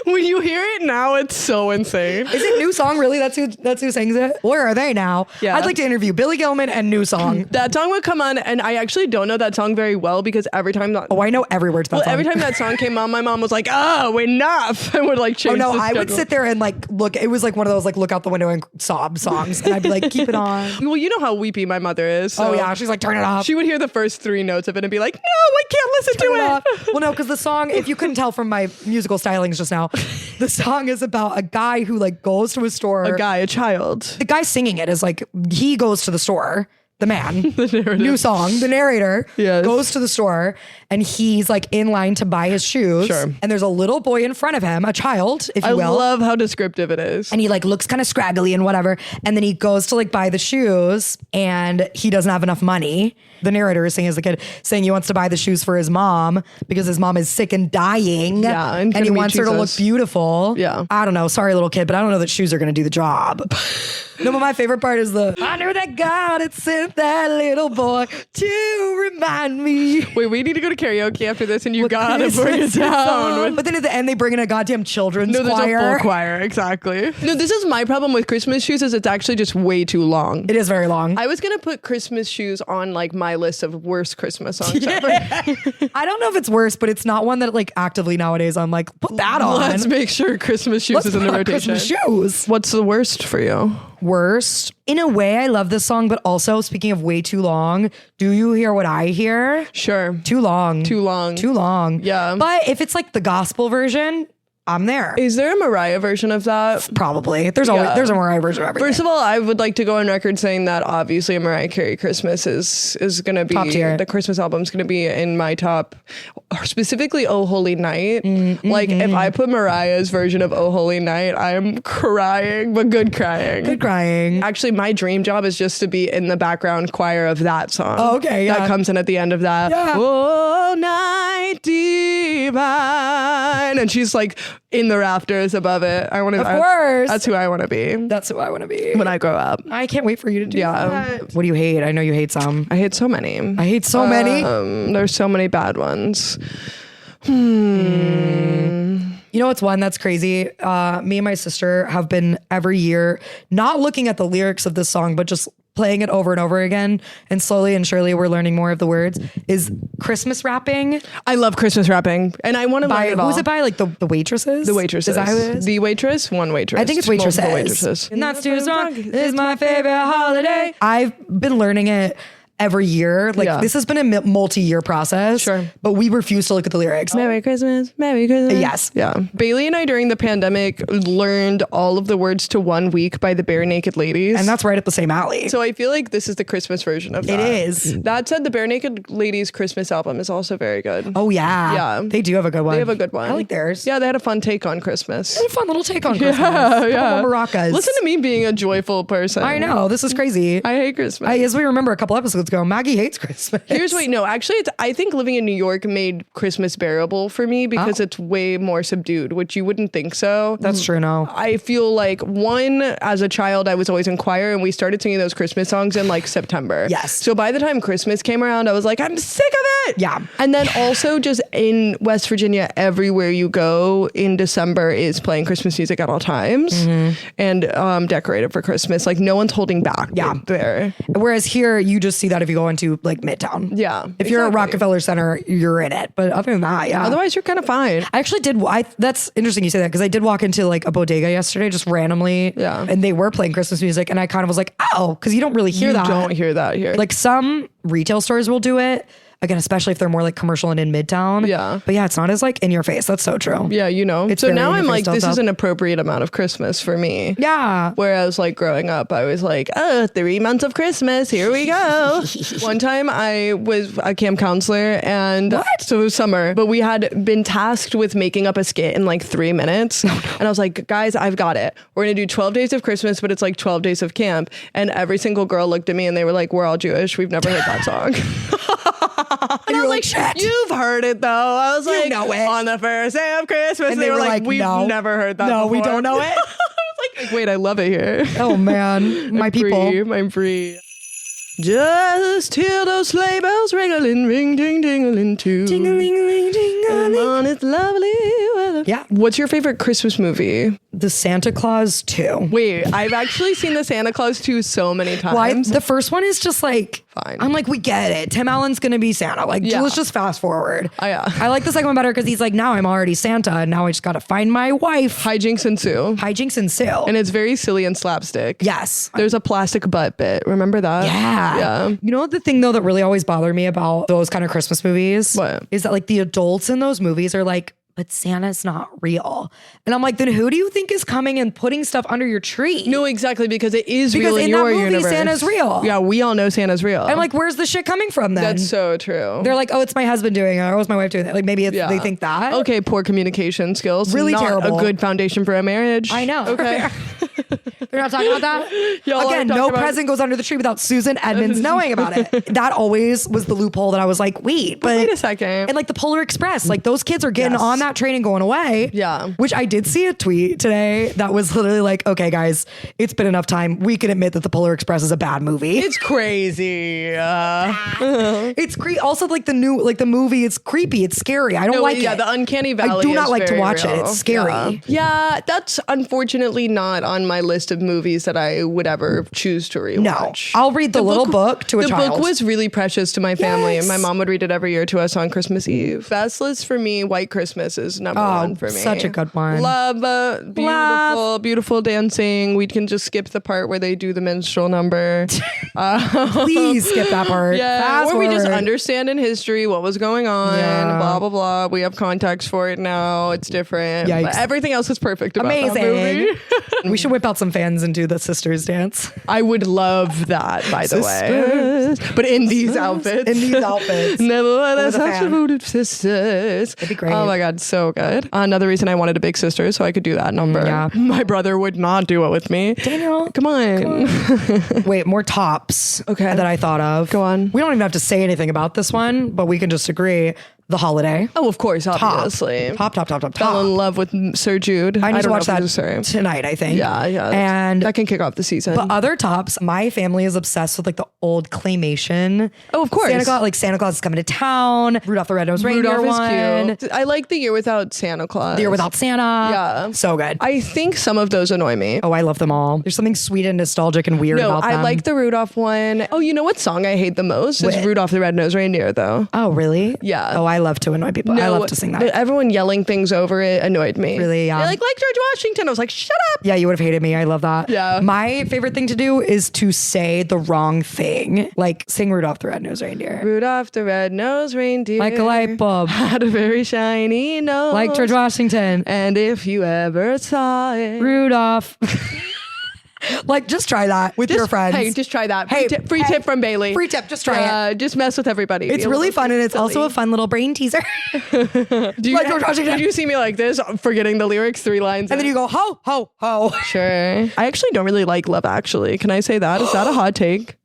When you hear it now, it's so insane. Is it New Song really? That's who sings it? Where are they now? Yeah. I'd like to interview Billy Gilman and New Song. That song would come on, and I actually don't know that song very well because every time that Oh, I know every word to that song. every time that song came on, my mom was like, "Oh, enough!" and would like change. Oh no, the I would schedule. sit there and like look. It was like one of those like look out the window and sob songs, and I'd be like, keep it on. Well, you know how weepy my mother is. So Oh yeah, she's like, turn it off. she would hear the first 3 notes of it and be like, "No, I can't listen Turn to it it." off. Well, no, because the song, if you couldn't tell from my musical stylings just now, the song is about a guy who like goes to a store. A child. The guy singing it is like, he goes to the store. The man, New Song, the narrator, Yes. goes to the store and he's like in line to buy his shoes. Sure. And there's a little boy in front of him, a child, if you I will. love how descriptive it is. And he like looks kind of scraggly and whatever. And then he goes to like buy the shoes and he doesn't have enough money. The narrator is saying as the kid saying he wants to buy the shoes for his mom because his mom is sick and dying. Yeah, and he couldn't meet wants her to look Jesus. beautiful. Yeah. I don't know. Sorry, little kid, but I don't know that shoes are going to do the job. No, but my favorite part is I knew that God had sent that little boy to remind me. Wait, we need to go to karaoke after this, and you What gotta Christmas bring it down. song. But then at the end, they bring in a goddamn children's No, there's choir. a full choir, exactly. No, this is my problem with Christmas Shoes is it's actually just way too long. It is very long. I was gonna put Christmas Shoes on like my list of worst Christmas songs ever. I don't know if it's worse, but it's not one that like actively nowadays I'm like, put that on. Let's make sure Christmas Shoes Let's is in the put on rotation. Christmas shoes. What's the worst for you? Worst. In a way, I love this song, but also speaking of way too long, do you hear what I hear? Sure. Too long. Too long. Too long. Yeah. But if it's like the gospel version, I'm there. Is there a Mariah version of that? Probably. There's always there's a Mariah version of everything. First of all, I would like to go on record saying that obviously a Mariah Carey Christmas is going to be Top tier. the Christmas album's going to be in my top, specifically Oh Holy Night. Like if I put Mariah's version of Oh Holy Night, I'm crying, but good crying. Good crying. Actually, my dream job is just to be in the background choir of that song. Oh, okay, yeah. That comes in at the end of that. Yeah. Oh, night divine. And she's like in the rafters above it. I want to. Of course. That's who I want to be That's who I want to be. when I grow up. I can't wait for you to do Yeah. that. What do you hate? I know you hate some. I hate so many. I hate so many. There's so many bad ones. You know what's one that's crazy? Me and my sister have been every year not looking at the lyrics of this song, but just playing it over and over again. And slowly and surely we're learning more of the words. Is Christmas rapping. I love Christmas rapping, and I want to learn it all. Who's it by? Like the waitresses? The waitresses. Is that who it is? The waitress? One waitress. I think it's Multiple waitresses. And that's too strong. This is my favorite holiday. I've been learning it every year. Like Yeah. this has been a multi-year process. Sure. But we refuse to look at the lyrics. Merry Christmas, Merry Christmas. Yes. Yeah. Bailey and I during the pandemic learned all of the words to One Week by the Bare Naked Ladies. And that's right up the same alley. so I feel like this is the Christmas version of that. It is. That said, the Bare Naked Ladies Christmas album is also very good. Oh yeah. Yeah. They do have a good one. They have a good one. I like theirs. Yeah, they had a fun take on Christmas. A fun little take on Christmas. Yeah. Couple maracas. Listen to me being a joyful person. I know. This is crazy. I hate Christmas. As we remember a couple episodes ago, Maggie hates Christmas. Here's what, no, actually, I think living in New York made Christmas bearable for me because Oh. it's way more subdued, which you wouldn't think so. That's true, no. I feel like as a child, I was always in choir and we started singing those Christmas songs in like September. Yes. So by the time Christmas came around, I was like, I'm sick of it. Yeah. And then also just in West Virginia, everywhere you go in December is playing Christmas music at all times and decorated for Christmas. Like no one's holding back Yeah. there. Whereas here, you just see that if you go into like Midtown. Yeah. If you're at Rockefeller Center, you're in it. But other than that, yeah. Otherwise, you're kind of fine. I actually did. That's interesting you say that because I did walk into like a bodega yesterday just randomly. Yeah. And they were playing Christmas music. And I kind of was like, oh, because you don't really hear that. You don't hear that here. Like some retail stores will do it. Again, especially if they're more like commercial and in Midtown. Yeah. But yeah, it's not as like in your face. That's so true. Yeah, you know. It's so very now I'm like, in-your-face this is stuff. an appropriate amount of Christmas for me. Yeah. Whereas like growing up, I was like, 3 months of Christmas. Here we go. One time I was a camp counselor and so it was summer, but we had been tasked with making up a skit in like 3 minutes. And I was like, guys, I've got it. We're going to do 12 days of Christmas, but it's like 12 days of camp. And every single girl looked at me and they were like, we're all Jewish. We've never heard that song. And you're like, shit. You've heard it though. I was like, You know it. on the first day of Christmas. And they were like, we've no. never heard that No, before. we don't know it. I was like, wait, I love it here. Oh man, my people. I'm free. Just hear those sleigh bells ringling, ring, ding, dingling too. Ding-a-ling-a-ling, ding-a-ling. On its lovely weather. Yeah. What's your favorite Christmas movie? The Santa Claus 2. Wait, I've actually seen the Santa Claus 2 so many times. Why? The first one is just like, Fine. I'm like, we get it. Tim Allen's going to be Santa. Like, Yeah. let's just fast forward. Oh, yeah. I like the second one better because he's like, now I'm already Santa and now I just got to find my wife. Hijinks ensue. Hijinks and Sue. And it's very silly and slapstick. Yes. There's a plastic butt bit. Remember that? Yeah. Yeah. You know the thing though that really always bothered me about those kind of Christmas movies? What? Is that like the adults in those movies are like, but Santa's not real. And I'm like, then who do you think is coming and putting stuff under your tree? No, exactly, because it is Because real in in your that movie, universe. Santa's real. Yeah, we all know Santa's real. I'm like, where's the shit coming from then? that's so true. They're like, oh, it's my husband doing it, or it's my wife doing it. Like maybe it's, they think that. Okay, poor communication skills. Really Not terrible. a good foundation for a marriage. I know. Okay. We're not talking about that? Y'all are Again, talking no about- present goes under the tree without Susan Edmonds knowing about it. That always was the loophole that I was like, wait a second. And like the Polar Express, like those kids are getting Yes. on that train and going away. Yeah. Which I did see a tweet today that was literally like, okay, guys, it's been enough time. We can admit that the Polar Express is a bad movie. It's crazy. It's also like the movie, it's creepy. It's scary. I don't like it. The Uncanny Valley. I do not is like to very watch it. real. It's scary. Yeah, that's unfortunately not on my list of movies that I would ever choose to rewatch. No, I'll read the little book to a child. The book was really precious to my family. Yes. My mom would read it every year to us on Christmas Eve. Best list for me, White Christmas is number one for me. Such a good one. Love, beautiful dancing. We can just skip the part where they do the minstrel number. Please skip that part. Yeah, Fast where we just forward. understand in history what was going on, Yeah. blah, blah, blah. We have context for it now. It's different. Yikes. But everything else is perfect about that Amazing. movie. We should whip out some fans and do the sisters dance. I would love that, by the way. But in these outfits. In these outfits. Never was a such fan. a voted sisters. It'd be great. Oh my God, so good. Another reason I wanted a big sister so I could do that number. Yeah. My brother would not do it with me. Daniel. Come on. Wait, more tops Okay. that I thought of. Go on. We don't even have to say anything about this one, but we can just agree. The Holiday. Oh, of course, obviously. Top. Fell in love with Sir Jude. I need to don't watch know if that he's a Sir. tonight, I think. Yeah. And that can kick off the season. but other tops, my family is obsessed with like the old claymation. Oh, of course. Santa Claus is coming to town. Rudolph the Red-Nosed Reindeer Rudolph one. is cute. I like The Year Without Santa Claus. The Year Without Santa. Yeah. So good. I think some of those annoy me. I love them all. There's something sweet and nostalgic and weird No, about them. I like the Rudolph one. Oh, you know what song I hate the most? It's What? Rudolph the Red-Nosed Reindeer, though. Oh, really? Yeah. Oh, I love to annoy people. I love to sing that. But everyone yelling things over it annoyed me. Really, yeah. They're like George Washington. I was like, shut up. Yeah, you would have hated me. I love that. Yeah. My favorite thing to do is to say the wrong thing. Like sing Rudolph the Red-Nosed Reindeer. Rudolph the Red-Nosed Reindeer. Like a light bulb. Had a very shiny nose. Like George Washington. And if you ever saw it. Rudolph. Like, just try that with your friends. Hey, just try that. Hey, Free tip from Bailey. Free tip, just try it. Just mess with everybody. It's really fun, and it's also a fun little brain teaser. Do you, like George Washington. did you see me like this, forgetting the lyrics 3 lines? And then you go, ho, ho, ho. Sure. I actually don't really like Love Actually. Can I say that? Is that a hot take?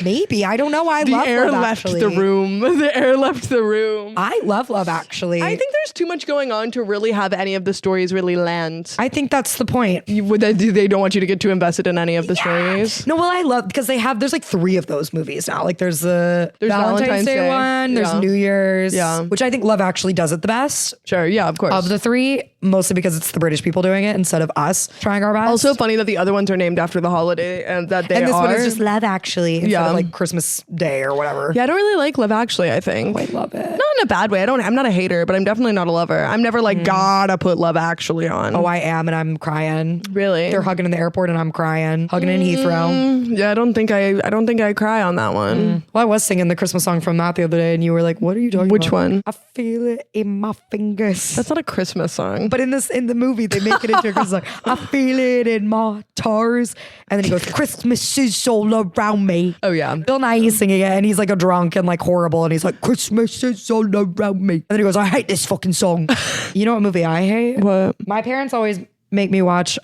Maybe. I don't know. I The love air Love left Actually. the room. The air left the room. I love Love Actually. I think there's too much going on to really have any of the stories really land. I think that's the point. They don't want you to get too invested in any of the stories. No, well, I love because there's like 3 of those movies now. Like there's the Valentine's Day one, there's Yeah. New Year's, Yeah. which I think Love Actually does it the best. Sure, yeah, of course. Of the 3, mostly because it's the British people doing it instead of us trying our best. Also funny that the other ones are named after the holiday and that they are. And this one is just Love Actually instead of Yeah. Christmas Day or whatever. Yeah, I don't really like Love Actually, I think. I love it. Not in a bad way. I'm not a hater, but I'm definitely not a lover. I'm never gotta put Love Actually on. Oh, I am, and I'm crying. Really? They're hugging in the airport, and I'm crying. Hugging in Heathrow. Yeah, I don't think I cry on that one. Well, I was singing the Christmas song from that the other day, and you were like, "What are you talking Which about?" one? I feel it in my fingers. That's not a Christmas song. But in the movie, they make it into a Christmas song. I feel it in my toes, and then he goes, "Christmas is all around me." Oh yeah. Bill Nighy's singing it, and he's like a drunk and horrible, and he's like, "Christmas is all around me," and then he goes, "I hate this fucking song." You know what movie I hate? What? My parents always make me watch.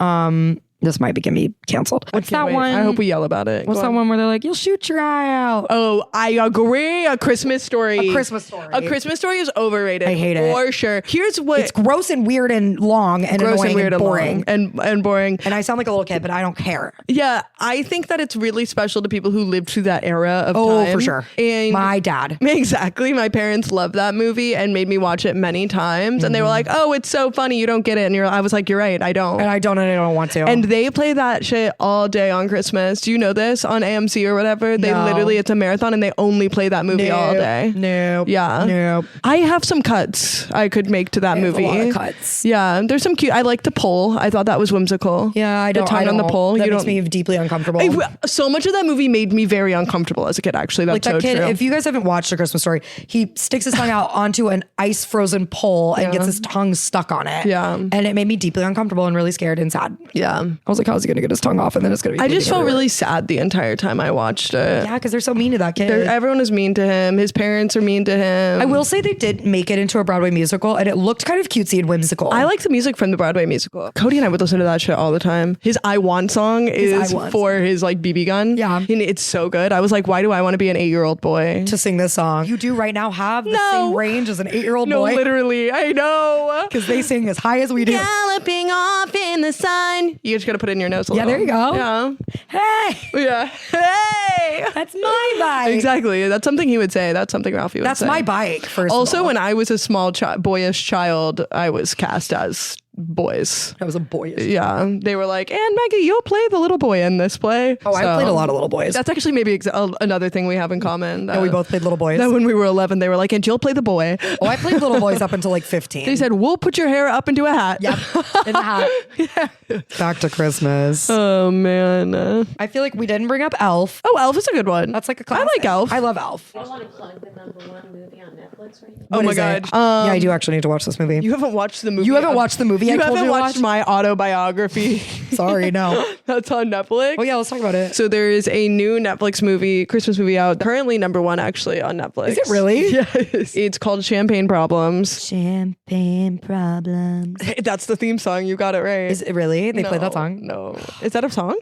This might get me canceled. What's that Wait, one? I hope we yell about it. What's Go that on. one where they're like, "You'll shoot your eye out"? Oh, I agree. A Christmas Story. A Christmas Story. A Christmas Story is overrated. I hate it. For sure. Here's what. It's gross and weird and long and gross annoying and weird and boring. and boring. And I sound like a little kid, but I don't care. Yeah, I think that it's really special to people who lived through that era of time. Oh, for sure. And My dad. exactly. My parents loved that movie and made me watch it many times. And they were like, "Oh, it's so funny. You don't get it." And I was like, "You're right. I don't." And I don't want to. And they play that shit all day on Christmas. Do you know this on AMC or whatever? They No. literally, it's a marathon and they only play that movie all day. No. Yeah. No. I have some cuts I could make to that There's movie. a lot of cuts. Yeah, there's some cute. I like the pole. I thought that was whimsical. Yeah, I don't. The tongue I on the don't. pole. That you makes don't. me deeply uncomfortable. So much of that movie made me very uncomfortable as a kid. Actually, that's Like that so kid, true. if you guys haven't watched A Christmas Story, he sticks his tongue out onto an ice frozen pole and gets his tongue stuck on it. Yeah. And it made me deeply uncomfortable and really scared and sad. yeah, I was like, how's he going to get his tongue off? And then it's going to be I just bleeding felt everywhere. really sad the entire time I watched it. Yeah, because they're so mean to that kid. Everyone is mean to him. His parents are mean to him. I will say they did make it into a Broadway musical, and it looked kind of cutesy and whimsical. I like the music from the Broadway musical. Cody and I would listen to that shit all the time. His I Want song is I Want for his BB gun. Yeah. And it's so good. I was like, why do I want to be an 8-year-old boy? to sing this song. You do right now have the No. same range as an 8-year-old No, boy. literally. I know. Because they sing as high as we do. Galloping off in the sun. You just got to put it in your nose a Yeah, little. there you go. Yeah. Hey, Yeah. Hey. that's my bike. Exactly. That's something he would say. That's something Ralphie would That's say. my bike, first Also, of all. when I was a small boyish child, I was cast as boys. I was a boy. Yeah, they were like, "And Maggie, you'll play the little boy in this play." Oh, I played a lot of little boys. That's actually maybe another thing we have in common. Yeah, we both played little boys. That when we were 11, they were like, "And you'll play the boy." Oh, I played little boys up until 15. They said, "We'll put your hair up into a hat." Yep, in the hat. Back to Christmas. Oh man. I feel like we didn't bring up Elf. Oh, Elf is a good one. That's like a I classic. like Elf. I love Elf. I want to plug the #1 movie on Netflix right now. Oh What my is god. it? Yeah, I do actually need to watch this movie. You haven't watched the movie. You haven't watched the movie You I told haven't you to watched watch? my autobiography. Sorry, no. That's on Netflix. Oh yeah, let's talk about it. So there is a new Netflix movie, Christmas movie out, currently #1 actually on Netflix. Is it really? Yes. It's called Champagne Problems. Champagne problems. That's the theme song. You got it right. Is it really? They played that song? No. Is that a song?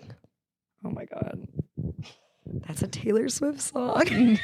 Oh my god. That's a Taylor Swift song.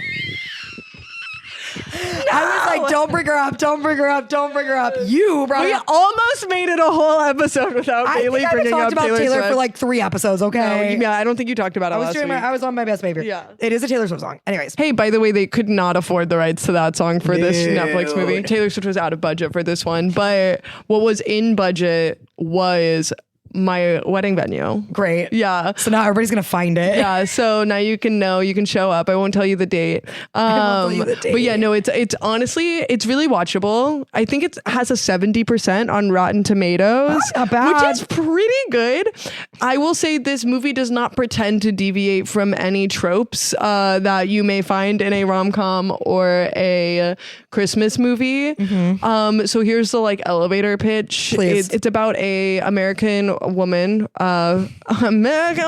I was like, don't bring her up, don't bring her up, don't bring her up. You brought We it up. almost made it a whole episode without I Bailey think I've bringing talked up about Taylor Taylor Swift. for 3 episodes, No, okay? yeah, I don't think you talked about it I was last doing week. I was on my best behavior. Yeah. It is a Taylor Swift song. Anyways. Hey, by the way, they could not afford the rights to that song for this Dude. Netflix movie. Taylor Swift was out of budget for this one, but what was in budget was my wedding venue. Great. Yeah. So now everybody's gonna find it. Yeah, so now you can show up. I won't tell you the date. won't tell you the But yeah, date. no, it's honestly, it's really watchable. I think it has a 70% on Rotten Tomatoes, not bad. which is pretty good. I will say this movie does not pretend to deviate from any tropes that you may find in a rom-com or a Christmas movie. So here's the elevator pitch. Please. It's about a American woman, An American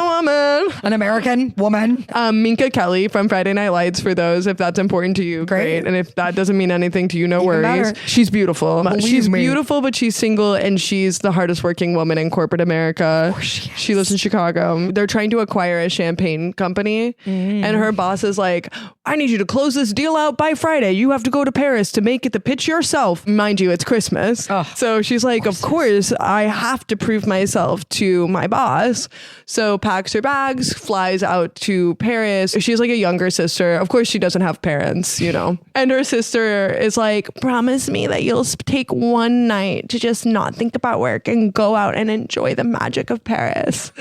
woman. Minka Kelly from Friday Night Lights, for those, if that's important to you, Great. great. And if that doesn't mean anything to you, no worries. better. She's beautiful. Believe She's me. beautiful, but she's single and she's the hardest working woman in corporate America. She lives in Chicago. They're trying to acquire a champagne company and her boss is like, I need you to close this deal out by Friday. You have to go to Paris to make it the pitch yourself. Mind you, it's Christmas. Oh, so she's like, of course, I have to prove myself herself to my boss. So packs her bags, flies out to Paris. She's like a younger sister. Of course, she doesn't have parents, you know. And her sister is like, promise me that you'll take one night to just not think about work and go out and enjoy the magic of Paris.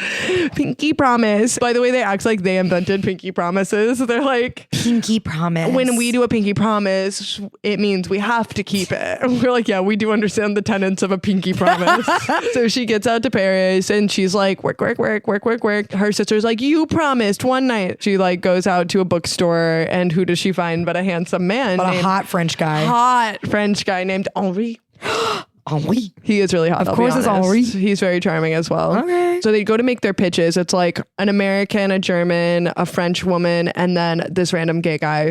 Pinky promise. By the way, they act like they invented pinky promises. They're like, pinky promise. When we do a pinky promise, it means we have to keep it. And we're like, yeah, we do understand the tenets of a pinky promise. So she gets out to Paris and she's like, work. Her sister's like, you promised one night. She like goes out to a bookstore and who does she find but a handsome man? But a hot French guy. Hot French guy named Henri. Henri. He is really hot. Of course it's Henri. He's very charming as well. Okay. So they go to make their pitches. It's like an American, a German, a French woman, and then this random gay guy.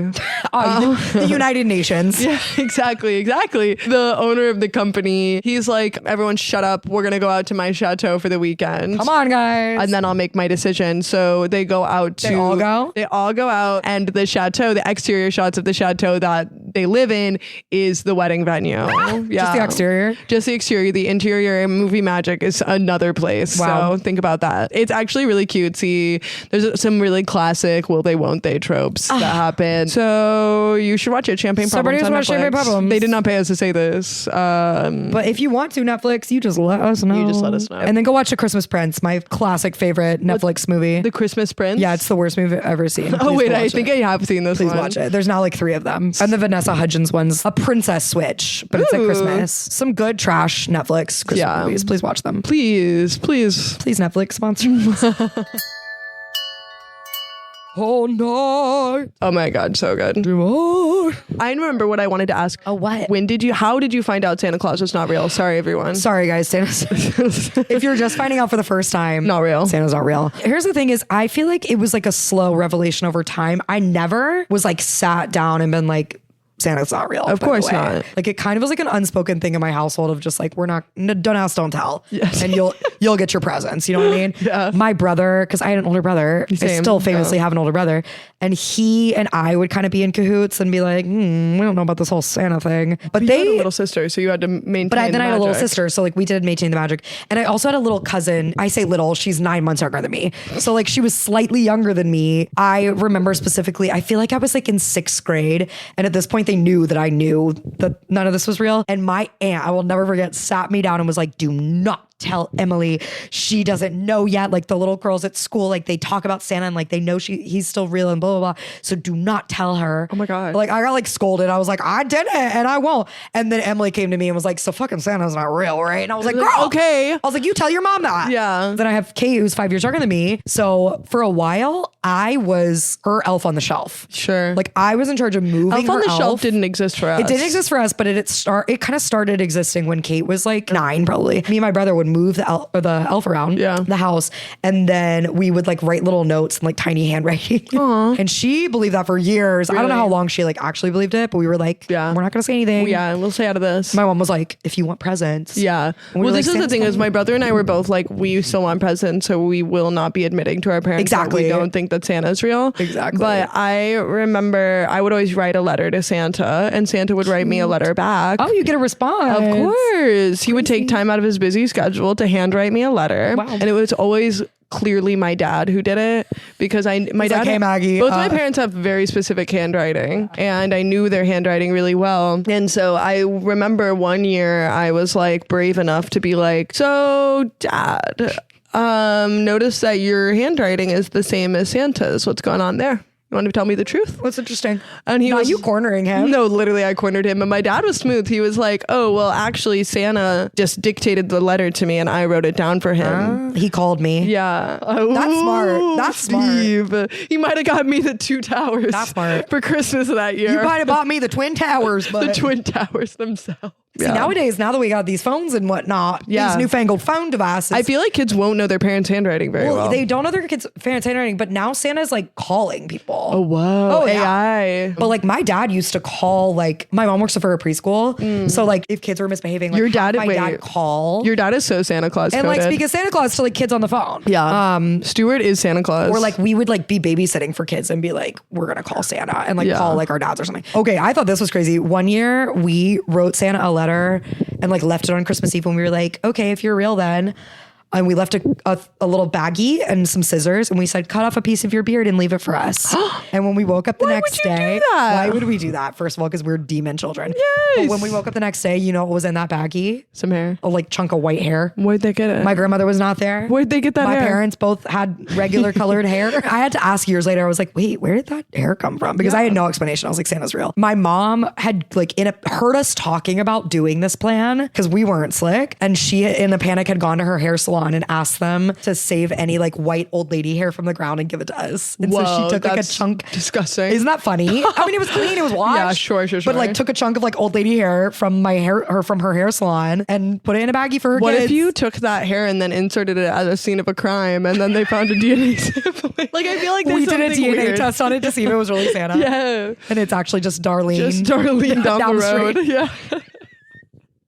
The United Nations. Yeah, exactly. The owner of the company, he's like, everyone shut up. We're going to go out to my chateau for the weekend. Come on, guys. And then I'll make my decision. So they go out to... They all go? They all go out. And the chateau, the exterior shots of the chateau that they live in is the wedding venue. Yeah. Just the exterior? Just the exterior. The interior movie magic is another place. Wow. So think about that. It's actually really cutesy. There's some really classic will they, won't they tropes that happen. So you should watch it. Champagne Problems on watch Netflix. Champagne Problems. They did not pay us to say this. But if you want to, Netflix, you just let us know. You just let us know. And then go watch The Christmas Prince, my classic favorite Netflix movie. The Christmas Prince? Yeah, it's the worst movie I've ever seen. Oh, wait, I watch think it. I have seen this Please one. watch it. There's now like 3 of them. And the Vanessa Hudgens one's a princess switch, but it's at Ooh. Christmas. Some good trash Netflix Christmas movies. Please watch them. Please. Please, Netflix sponsor us. Oh no. Oh my God, so good. I remember what I wanted to ask. Oh, what? How did you find out Santa Claus was not real? Sorry, everyone. Sorry, guys. Santa's. If you're just finding out for the first time, Not real. Santa's not real. Here's the thing is, I feel like it was like a slow revelation over time. I never was like sat down and been like, Santa's not real. Of by the course way. not. Like it kind of was like an unspoken thing in my household of just like, we're not, don't ask, don't tell. Yes. And you'll get your presents. You know what I mean? Yeah. My brother, because I had an older brother, I Same. still famously have an older brother. And he and I would kind of be in cahoots and be like, we don't know about this whole Santa thing. But You they had a little sister, so you had to maintain But then I had a little magic. sister, so like we did maintain the magic. And I also had a little cousin. I say little, she's 9 months younger than me. So like she was slightly younger than me. I remember specifically, I feel like I was like in 6th grade. And at this point they knew that I knew that none of this was real. And my aunt, I will never forget, sat me down and was like, do not tell Emily. She doesn't know yet. Like the little girls at school, like they talk about Santa and like they know he's still real and blah, blah, blah. So do not tell her. Oh my God. Like I got like scolded. I was like, I did it and I won't. And then Emily came to me and was like, so fucking Santa's not real, right? And I was like, girl, okay. I was like, you tell your mom that. Yeah. Then I have Kate, who's 5 years younger than me. So for a while, I was her elf on the shelf. Sure. Like I was in charge of moving Elf on her the Shelf didn't exist for us. It didn't exist for us, but it kind of started existing when Kate was like 9, probably. Me and my brother would move the elf around the house, and then we would like write little notes and like tiny handwriting. Aww. And she believed that for years. I don't know how long she like actually believed it, but we were like, we're not gonna say anything. Yeah, we'll stay out of this. My mom was like, if you want presents. Yeah. We were Well, like, this is the Santa's thing is coming. my brother and I were both like, we still want presents, so we will not be admitting to our parents that Exactly. we don't think that Santa's real. Exactly. But I remember I would always write a letter to Santa, and Santa would write me a letter back. Oh, you get a response. Of course. He would take time out of his busy schedule to handwrite me a letter. Wow. And it was always clearly my dad who did it because my dad, like, hey, Maggie, both my parents have very specific handwriting and I knew their handwriting really well. And so I remember one year I was like brave enough to be like, so Dad, notice that your handwriting is the same as Santa's. What's going on there? You want to tell me the truth? What's interesting? And he Not was you cornering him. No, literally I cornered him. And my dad was smooth. He was like, oh, well, actually Santa just dictated the letter to me and I wrote it down for him. He called me. Yeah. That's smart. That's Steve. He might have got me the 2 towers. That's smart. For Christmas that year. You might have bought me the Twin Towers, but the Twin Towers themselves. See, nowadays, now that we got these phones and whatnot, these newfangled phone devices, I feel like kids won't know their parents' handwriting very well. They don't know their kids' parents' handwriting, but now Santa's like calling people. Oh, whoa. Oh, yeah. AI. But like my dad used to call, like my mom works for a preschool. So like if kids were misbehaving, like Your dad- have my wait. dad call Your dad is so Santa Claus and like coded. speak of Santa Claus to like kids on the phone. Yeah. Stuart is Santa Claus. Or like we would like be babysitting for kids and be like, we're gonna call Santa and like call like our dads or something. Okay, I thought this was crazy. One year we wrote Santa a letter and like left it on Christmas Eve when we were like, okay, if you're real then. and we left a little baggie and some scissors, and we said, cut off a piece of your beard and leave it for us. And when we woke up the next day, why would we do that? First of all, because we're demon children. Yes. But when we woke up the next day, you know what was in that baggie? Some hair. A like chunk of white hair. Where'd they get it? My grandmother was not there. Where'd they get that My hair? parents both had regular colored hair. I had to ask years later. I was like, wait, where did that hair come from? Because I had no explanation. I was like, Santa's real. My mom had like heard us talking about doing this plan because we weren't slick. And she in a panic had gone to her hair salon and asked them to save any like white old lady hair from the ground and give it to us. And so she took like a chunk. Disgusting. Isn't that funny? I mean, it was clean. It was washed. Yeah, sure. But like took a chunk of like old lady hair from from her hair salon and put it in a baggie for her What kids. if you took that hair and then inserted it as a scene of a crime and then they found a DNA sample? Like, I feel like we did a DNA weird. test on it to see if it was really Santa. Yeah. And it's actually just Darlene. Just Darlene down the road. street. Yeah.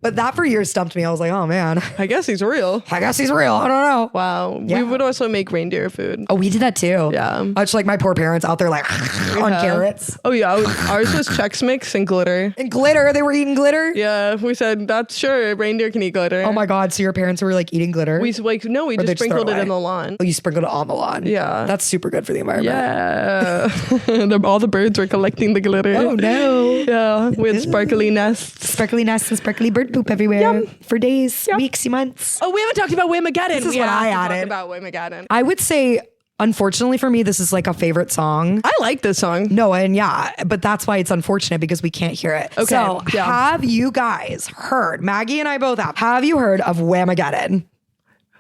But that for years stumped me. I was like, oh man, I guess he's real. I guess he's real. I don't know. Wow. Yeah. We would also make reindeer food. Oh, we did that too. Yeah. Much like my poor parents out there like on carrots. Oh yeah. Ours was Chex Mix and glitter. And glitter. They were eating glitter. Yeah. We said, that's sure. Reindeer can eat glitter. Oh my God. So your parents were like eating glitter? We just they just just sprinkled throw it it in away? the lawn. Oh, you sprinkled it on the lawn. Yeah. That's super good for the environment. Yeah. All the birds were collecting the glitter. Oh no. Yeah. With sparkly nests. Sparkly nests and sparkly bird poop everywhere for days, weeks, months. Oh, we haven't talked about Whamageddon. This is we what have I to talk added. about Whamageddon. I would say, unfortunately for me, this is like a favorite song. I like this song. No, and yeah, but that's why it's unfortunate because we can't hear it. Okay, So yeah. have you guys heard, Maggie and I both have you heard of Whamageddon?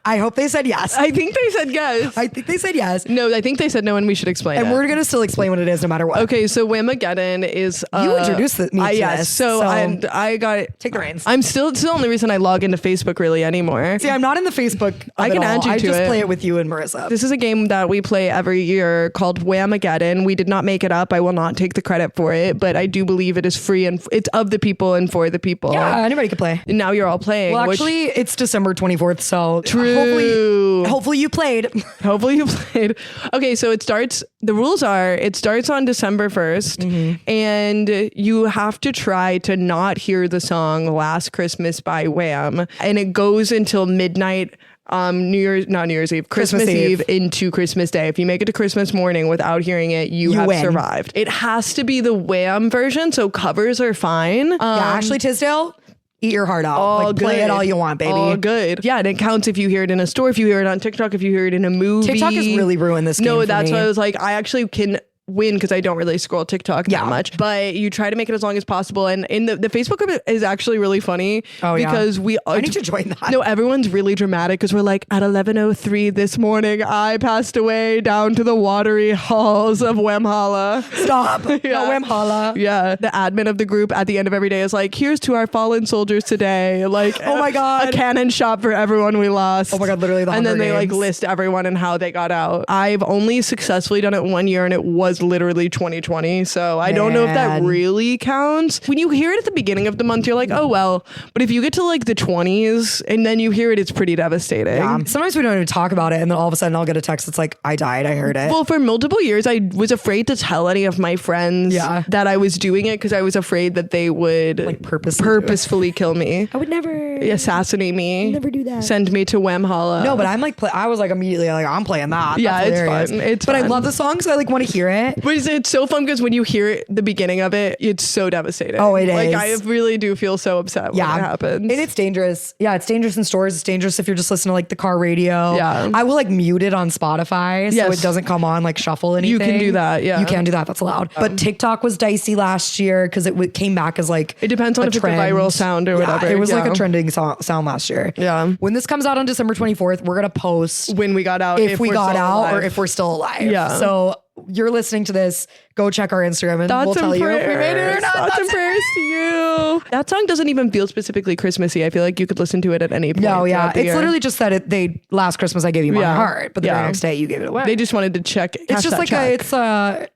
I hope they said yes. I think they said yes. I think they said yes. No, I think they said no, and we should explain And it. we're going to still explain what it is no matter what. Okay, so Whamageddon is... You introduced me to yes, this. so I got... Take the reins. I'm still... It's the only reason I log into Facebook really anymore. See, I'm not in the Facebook. I can add you I to just it. play it with you and Marissa. This is a game that we play every year called Whamageddon. We did not make it up. I will not take the credit for it, but I do believe it is free and it's of the people and for the people. Yeah, anybody could play. And now you're all playing. Well, which- actually, it's December 24th, so True. hopefully you played. Hopefully you played. Okay, so the rules are it starts on December 1st and you have to try to not hear the song Last Christmas by Wham. And it goes until midnight. New Year's Eve, Christmas Eve into Christmas Day. If you make it to Christmas morning without hearing it, you have win. survived. It has to be the Wham version, so covers are fine. Yeah, Ashley Tisdale, eat your heart out. All Like, play good. it all you want, baby. All good. Yeah, and it counts if you hear it in a store, if you hear it on TikTok, if you hear it in a movie. TikTok has really ruined this game No, for that's me. why I was like, I actually can win because I don't really scroll TikTok that much. But you try to make it as long as possible. And in the Facebook group is actually really funny. Oh, yeah. Because I need to join that. No, everyone's really dramatic because we're like, at 11:03 this morning, I passed away down to the watery halls of Wemhala. Stop. Yeah. No, Wemhala. Yeah. The admin of the group at the end of every day is like, here's to our fallen soldiers today. Like, Oh my God. a cannon shot for everyone we lost. Oh my God, literally the And then Hunger they like Games. list everyone and how they got out. I've only successfully done it one year and it was literally 2020. So I don't know if that Man. really counts. When you hear it at the beginning of the month, you're like, oh, well. But if you get to like the 20s and then you hear it, it's pretty devastating. Yeah. Sometimes we don't even talk about it, and then all of a sudden I'll get a text that's like, I died, I heard it. Well, for multiple years, I was afraid to tell any of my friends that I was doing it because I was afraid that they would Like purposefully kill me, I would never assassinate me, never do that. send me to Wemhala. No, but I'm like, I was like immediately like, I'm playing that. Yeah, That's it's hilarious. fun. It's but I fun. love the song, so I like want to hear it. But it's so fun because when you hear it, the beginning of it, it's so devastating. Oh, it Like is. I really do feel so upset when it happens. And it's dangerous. Yeah, it's dangerous in stores. It's dangerous if you're just listening to like the car radio. Yeah. I will like mute it on Spotify so Yes. it doesn't come on like shuffle anything. You can do that, yeah. You can do that. That's allowed. But TikTok was dicey last year because it came back as like It depends on a if it's a trend. viral sound or Yeah, whatever. It was like Yeah. a trending sound last year. Yeah. When this comes out on December 24th, we're gonna post when we got out, if we we're got still out alive. or if we're still alive. Yeah. So you're listening to this, go check our Instagram and Thoughts we'll tell and you if we made it or prayers. not. Thoughts and prayers to you. That song doesn't even feel specifically Christmassy. I feel like you could listen to it at any point. No, yeah. throughout the It's year. last Christmas I gave you my Yeah. heart, but the very Yeah. next day you gave it away. They just wanted to check. it's just like it's a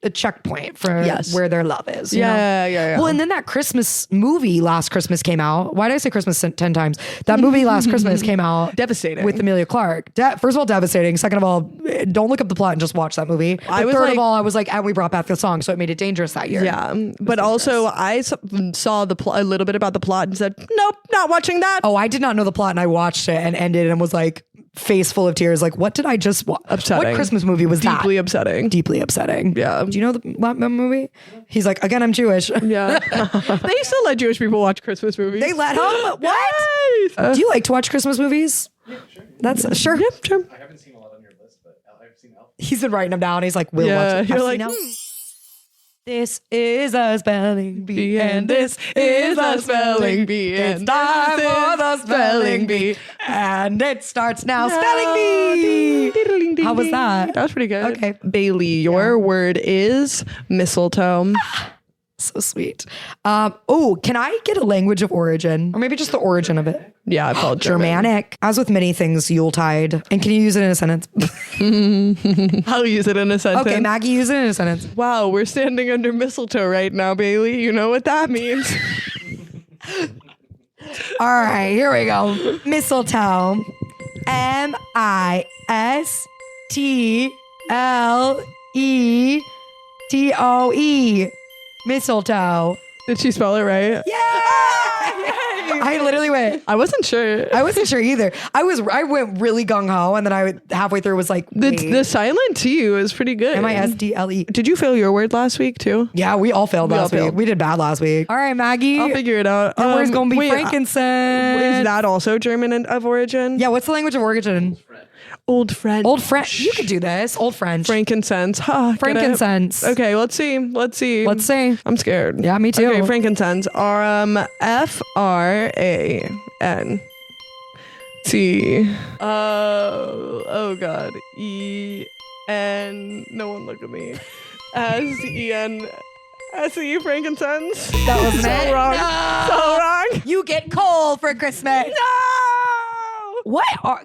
a checkpoint for Yes. where their love is. you know? Yeah. Well, and then that Christmas movie Last Christmas came out. Why did I say Christmas 10 times? That movie Last Christmas came out. Devastating. With Emilia Clarke. First of all, devastating. Second of all, don't look up the plot and just watch that movie. I was third like- of all, I was like, and we brought back the song, so it made it dangerous that year. Yeah, but also I saw a little bit about the plot and said, nope, not watching that. Oh, I did not know the plot, and I watched it and ended and was like, face full of tears. Like, what did I just watch? Upsetting. What Christmas movie was that? Deeply upsetting. Deeply upsetting. Yeah. Do you know the movie? He's like, again, I'm Jewish. Yeah. They still let Jewish people watch Christmas movies. They let him? What? Yes. Do you like to watch Christmas movies? Yeah, sure. That's sure. Yep, sure. I haven't seen a lot on your list, but I've seen Elf. He's been writing them down. He's like, we'll Yeah, watch it. you're I've like, seen Elf. This is a spelling bee, and this is a spelling bee. It's time for the spelling bee, and it starts now. Spelling bee. How was that? That was pretty good. Okay. Bailey, your word is mistletoe. So sweet. Oh, can I get a language of origin, or maybe just the origin of it? Yeah, I called German. Germanic. As with many things, Yuletide. And can you use it in a sentence? I'll use it in a sentence. Okay, Maggie, use it in a sentence. Wow, we're standing under mistletoe right now, Bailey. You know what that means. All right, here we go. Mistletoe. MISTLETOE. Mistletoe. Did she spell it right? Yeah! I literally went. I wasn't sure. I wasn't sure either. I went really gung ho, and then I halfway through was like, The silent T is pretty good. MISTLE. Did you fail your word last week too? Yeah, we all failed last week. failed. We did bad last week. All right, Maggie. I'll figure it out. Your word's gonna be wait, frankincense. Is that also German of origin? Yeah, what's the language of origin? Old French. Old French. You could do this. Old French. Frankincense. Huh, get it? Frankincense. Okay, let's see. Let's see. I'm scared. Yeah, me too. Okay, frankincense. FRAN. T. Oh God. EN. No one look at me. SEN. SE frankincense. That wasn't So it. wrong. No. So wrong. You get coal for Christmas. No.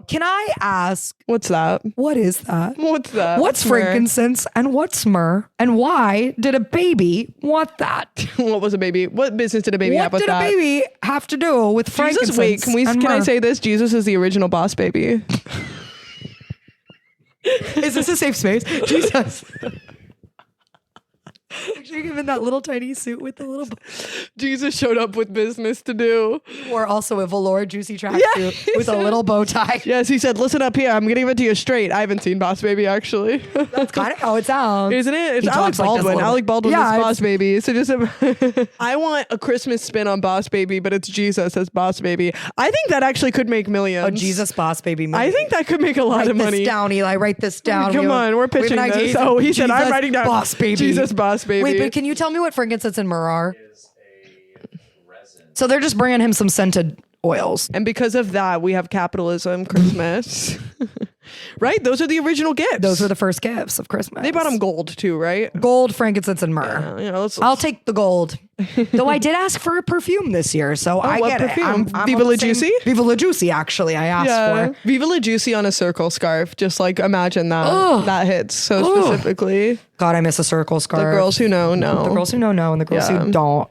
Can I ask, What's that? what is that? What's that? What's Myrrh. frankincense and what's myrrh? And why did a baby want that? What was a baby? What business did a baby have What with did that? a baby have to do with frankincense? Jesus, wait, and can I myrrh? say this? Jesus is the original boss baby. Is this a safe space? Jesus. Picture him in that little tiny suit with the little, Jesus showed up with business to do. or also a velour juicy tracksuit Yeah, with a little bow tie. Yes, he said, listen up here. I'm going to give it to you straight. I haven't seen Boss Baby, actually. That's kind of how it sounds. Isn't it? It's He Alec talks like this a Baldwin. little Alec bit. Baldwin Yeah, is Boss Baby. So just, I want a Christmas spin on Boss Baby, but it's Jesus as Boss Baby. I think that actually could make millions. A Jesus boss baby movie. I think that could make a lot Write of money. this down, Eli. Write this down. Come on, we're pitching we have an this. idea. Oh, he said, I'm Jesus writing down boss baby. Jesus Boss Baby. Wait, but can you tell me what frankincense and myrrh are? Is a resin. So they're just bringing him some scented oils. And because of that, we have capitalism, Christmas. Right? Those are the original gifts. Those were the first gifts of Christmas. They bought them gold too, right? gold, frankincense, and myrrh. You know, let's I'll take the gold. Though I did ask for a perfume this year, so I what get perfume? it. I'm Viva on La the same- Juicy? Viva La Juicy, actually, I asked for. Viva La Juicy on a circle scarf. Just like imagine that. Ugh. That hits so Ugh. specifically. God, I miss a circle scarf. The girls who know. The girls who know, and the girls Yeah. who don't,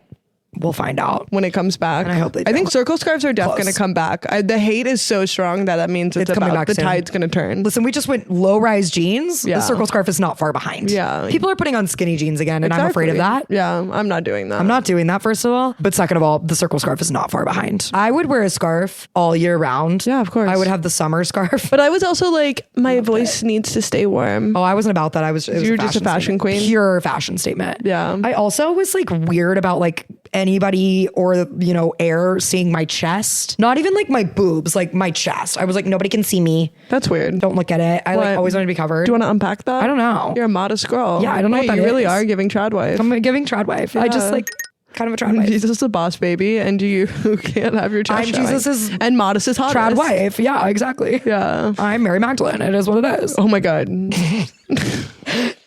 we'll find out. When it comes back. And I hope they I think don't. circle scarves are definitely Close. going to come back. The hate is so strong that means it's coming about back the soon. tide's going to turn. Listen, we just went low-rise jeans. Yeah. The circle scarf is not far behind. Yeah. People are putting on skinny jeans again, and I'm afraid of that. Yeah, I'm not doing that. I'm not doing that, first of all. But second of all, the circle scarf is not far behind. I would wear a scarf all year round. Yeah, of course. I would have the summer scarf. But I was also like, my voice needs to stay warm. Oh, I wasn't about that. It was You were just a fashion statement. queen? Pure fashion statement. Yeah. I also was like weird about like anybody or, you know, air seeing my chest. Not even like my boobs, like my chest. I was like, nobody can see me. That's weird. Don't look at it. I What? like always want to be covered. Do you want to unpack that? I don't know. You're a modest girl. Yeah, I don't know Wait, what that you really is. are giving trad wife. I'm giving trad wife. I just Yeah. like kind of a trad wife. Jesus is a boss baby, and you can't have your chest I'm showing. Jesus's and modest is hottest. Trad wife. Yeah, exactly. Yeah. I'm Mary Magdalene. It is what it is. Oh my god.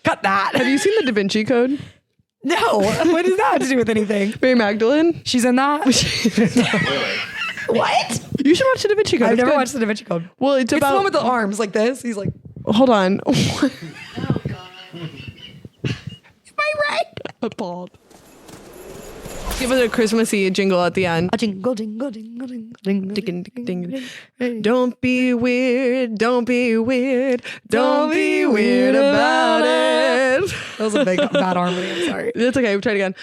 Cut that. Have you seen the Da Vinci Code? No. What does that have to do with anything? Mary Magdalene. She's in that? What? You should watch the Da Vinci Code. I've It's never good. watched the Da Vinci Code. Well, it's It's the about. one with the arms like this. He's like, Hold on. Appalled. Give us a Christmassy jingle at the end. A jingle, jingle, jingle, jingle, jingle, Ding, ding, ding. Don't be weird. Don't be weird. Don't be weird about it. That was a big bad harmony. I'm sorry. It's okay. Try it again.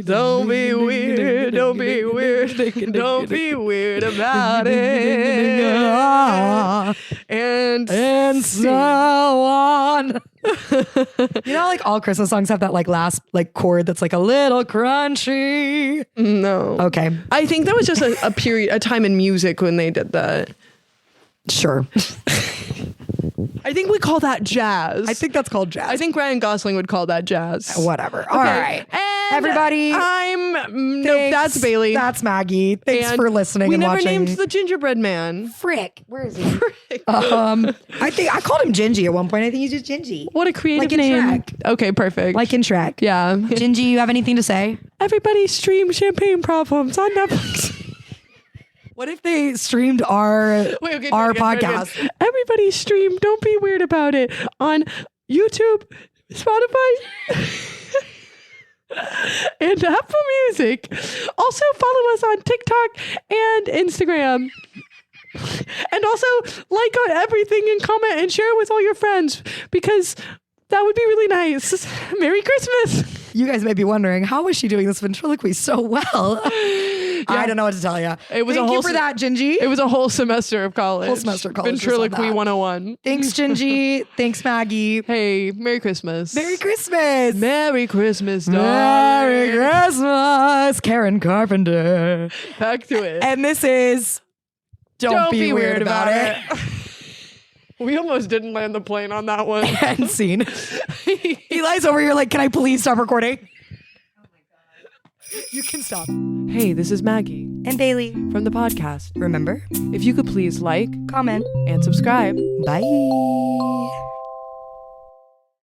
Don't be weird. Don't be weird. Don't be weird about it. And So on. You know, like all Christmas songs have that like last like chord that's like a little crunchy. no. Okay, I think that was just a period, a time in music when they did that. sure. I think we call that jazz. I think that's called jazz. I think Ryan Gosling would call that jazz. Whatever. All right. And Everybody. Nope, that's Bailey. That's Maggie. Thanks And for listening we and never watching. named the gingerbread man. Frick. Where is he? I think I called him Gingy at one point. I think he's just Gingy. What a creative Like in name. Shrek. Okay, perfect. Like in Shrek. yeah. Gingy, you have anything to say? Everybody stream Champagne Problems on Netflix. What if they streamed our podcast? Everybody stream Don't Be Weird About It on YouTube, Spotify, and Apple Music. Also follow us on TikTok and Instagram. And also like on everything and comment and share it with all your friends because that would be really nice. Merry Christmas. You guys may be wondering, how is she doing this ventriloquy so well? I don't know what to tell you. It was Thank a whole you for that, Gingy. It was a whole semester of college. Whole semester of college just on Ventriloquy that. 101. Thanks, Gingy. Thanks, Maggie. Hey, Merry Christmas. Merry Christmas. Merry Christmas, darling. Merry Christmas, Karen Carpenter. Back to it. And this is Don't Be Weird About It. We almost didn't land the plane on that one. End scene. Eli's over here like, can I please stop recording? Oh my God. You can stop. Hey, this is Maggie And Bailey. from the podcast. Remember, If you could please like comment, and subscribe. bye.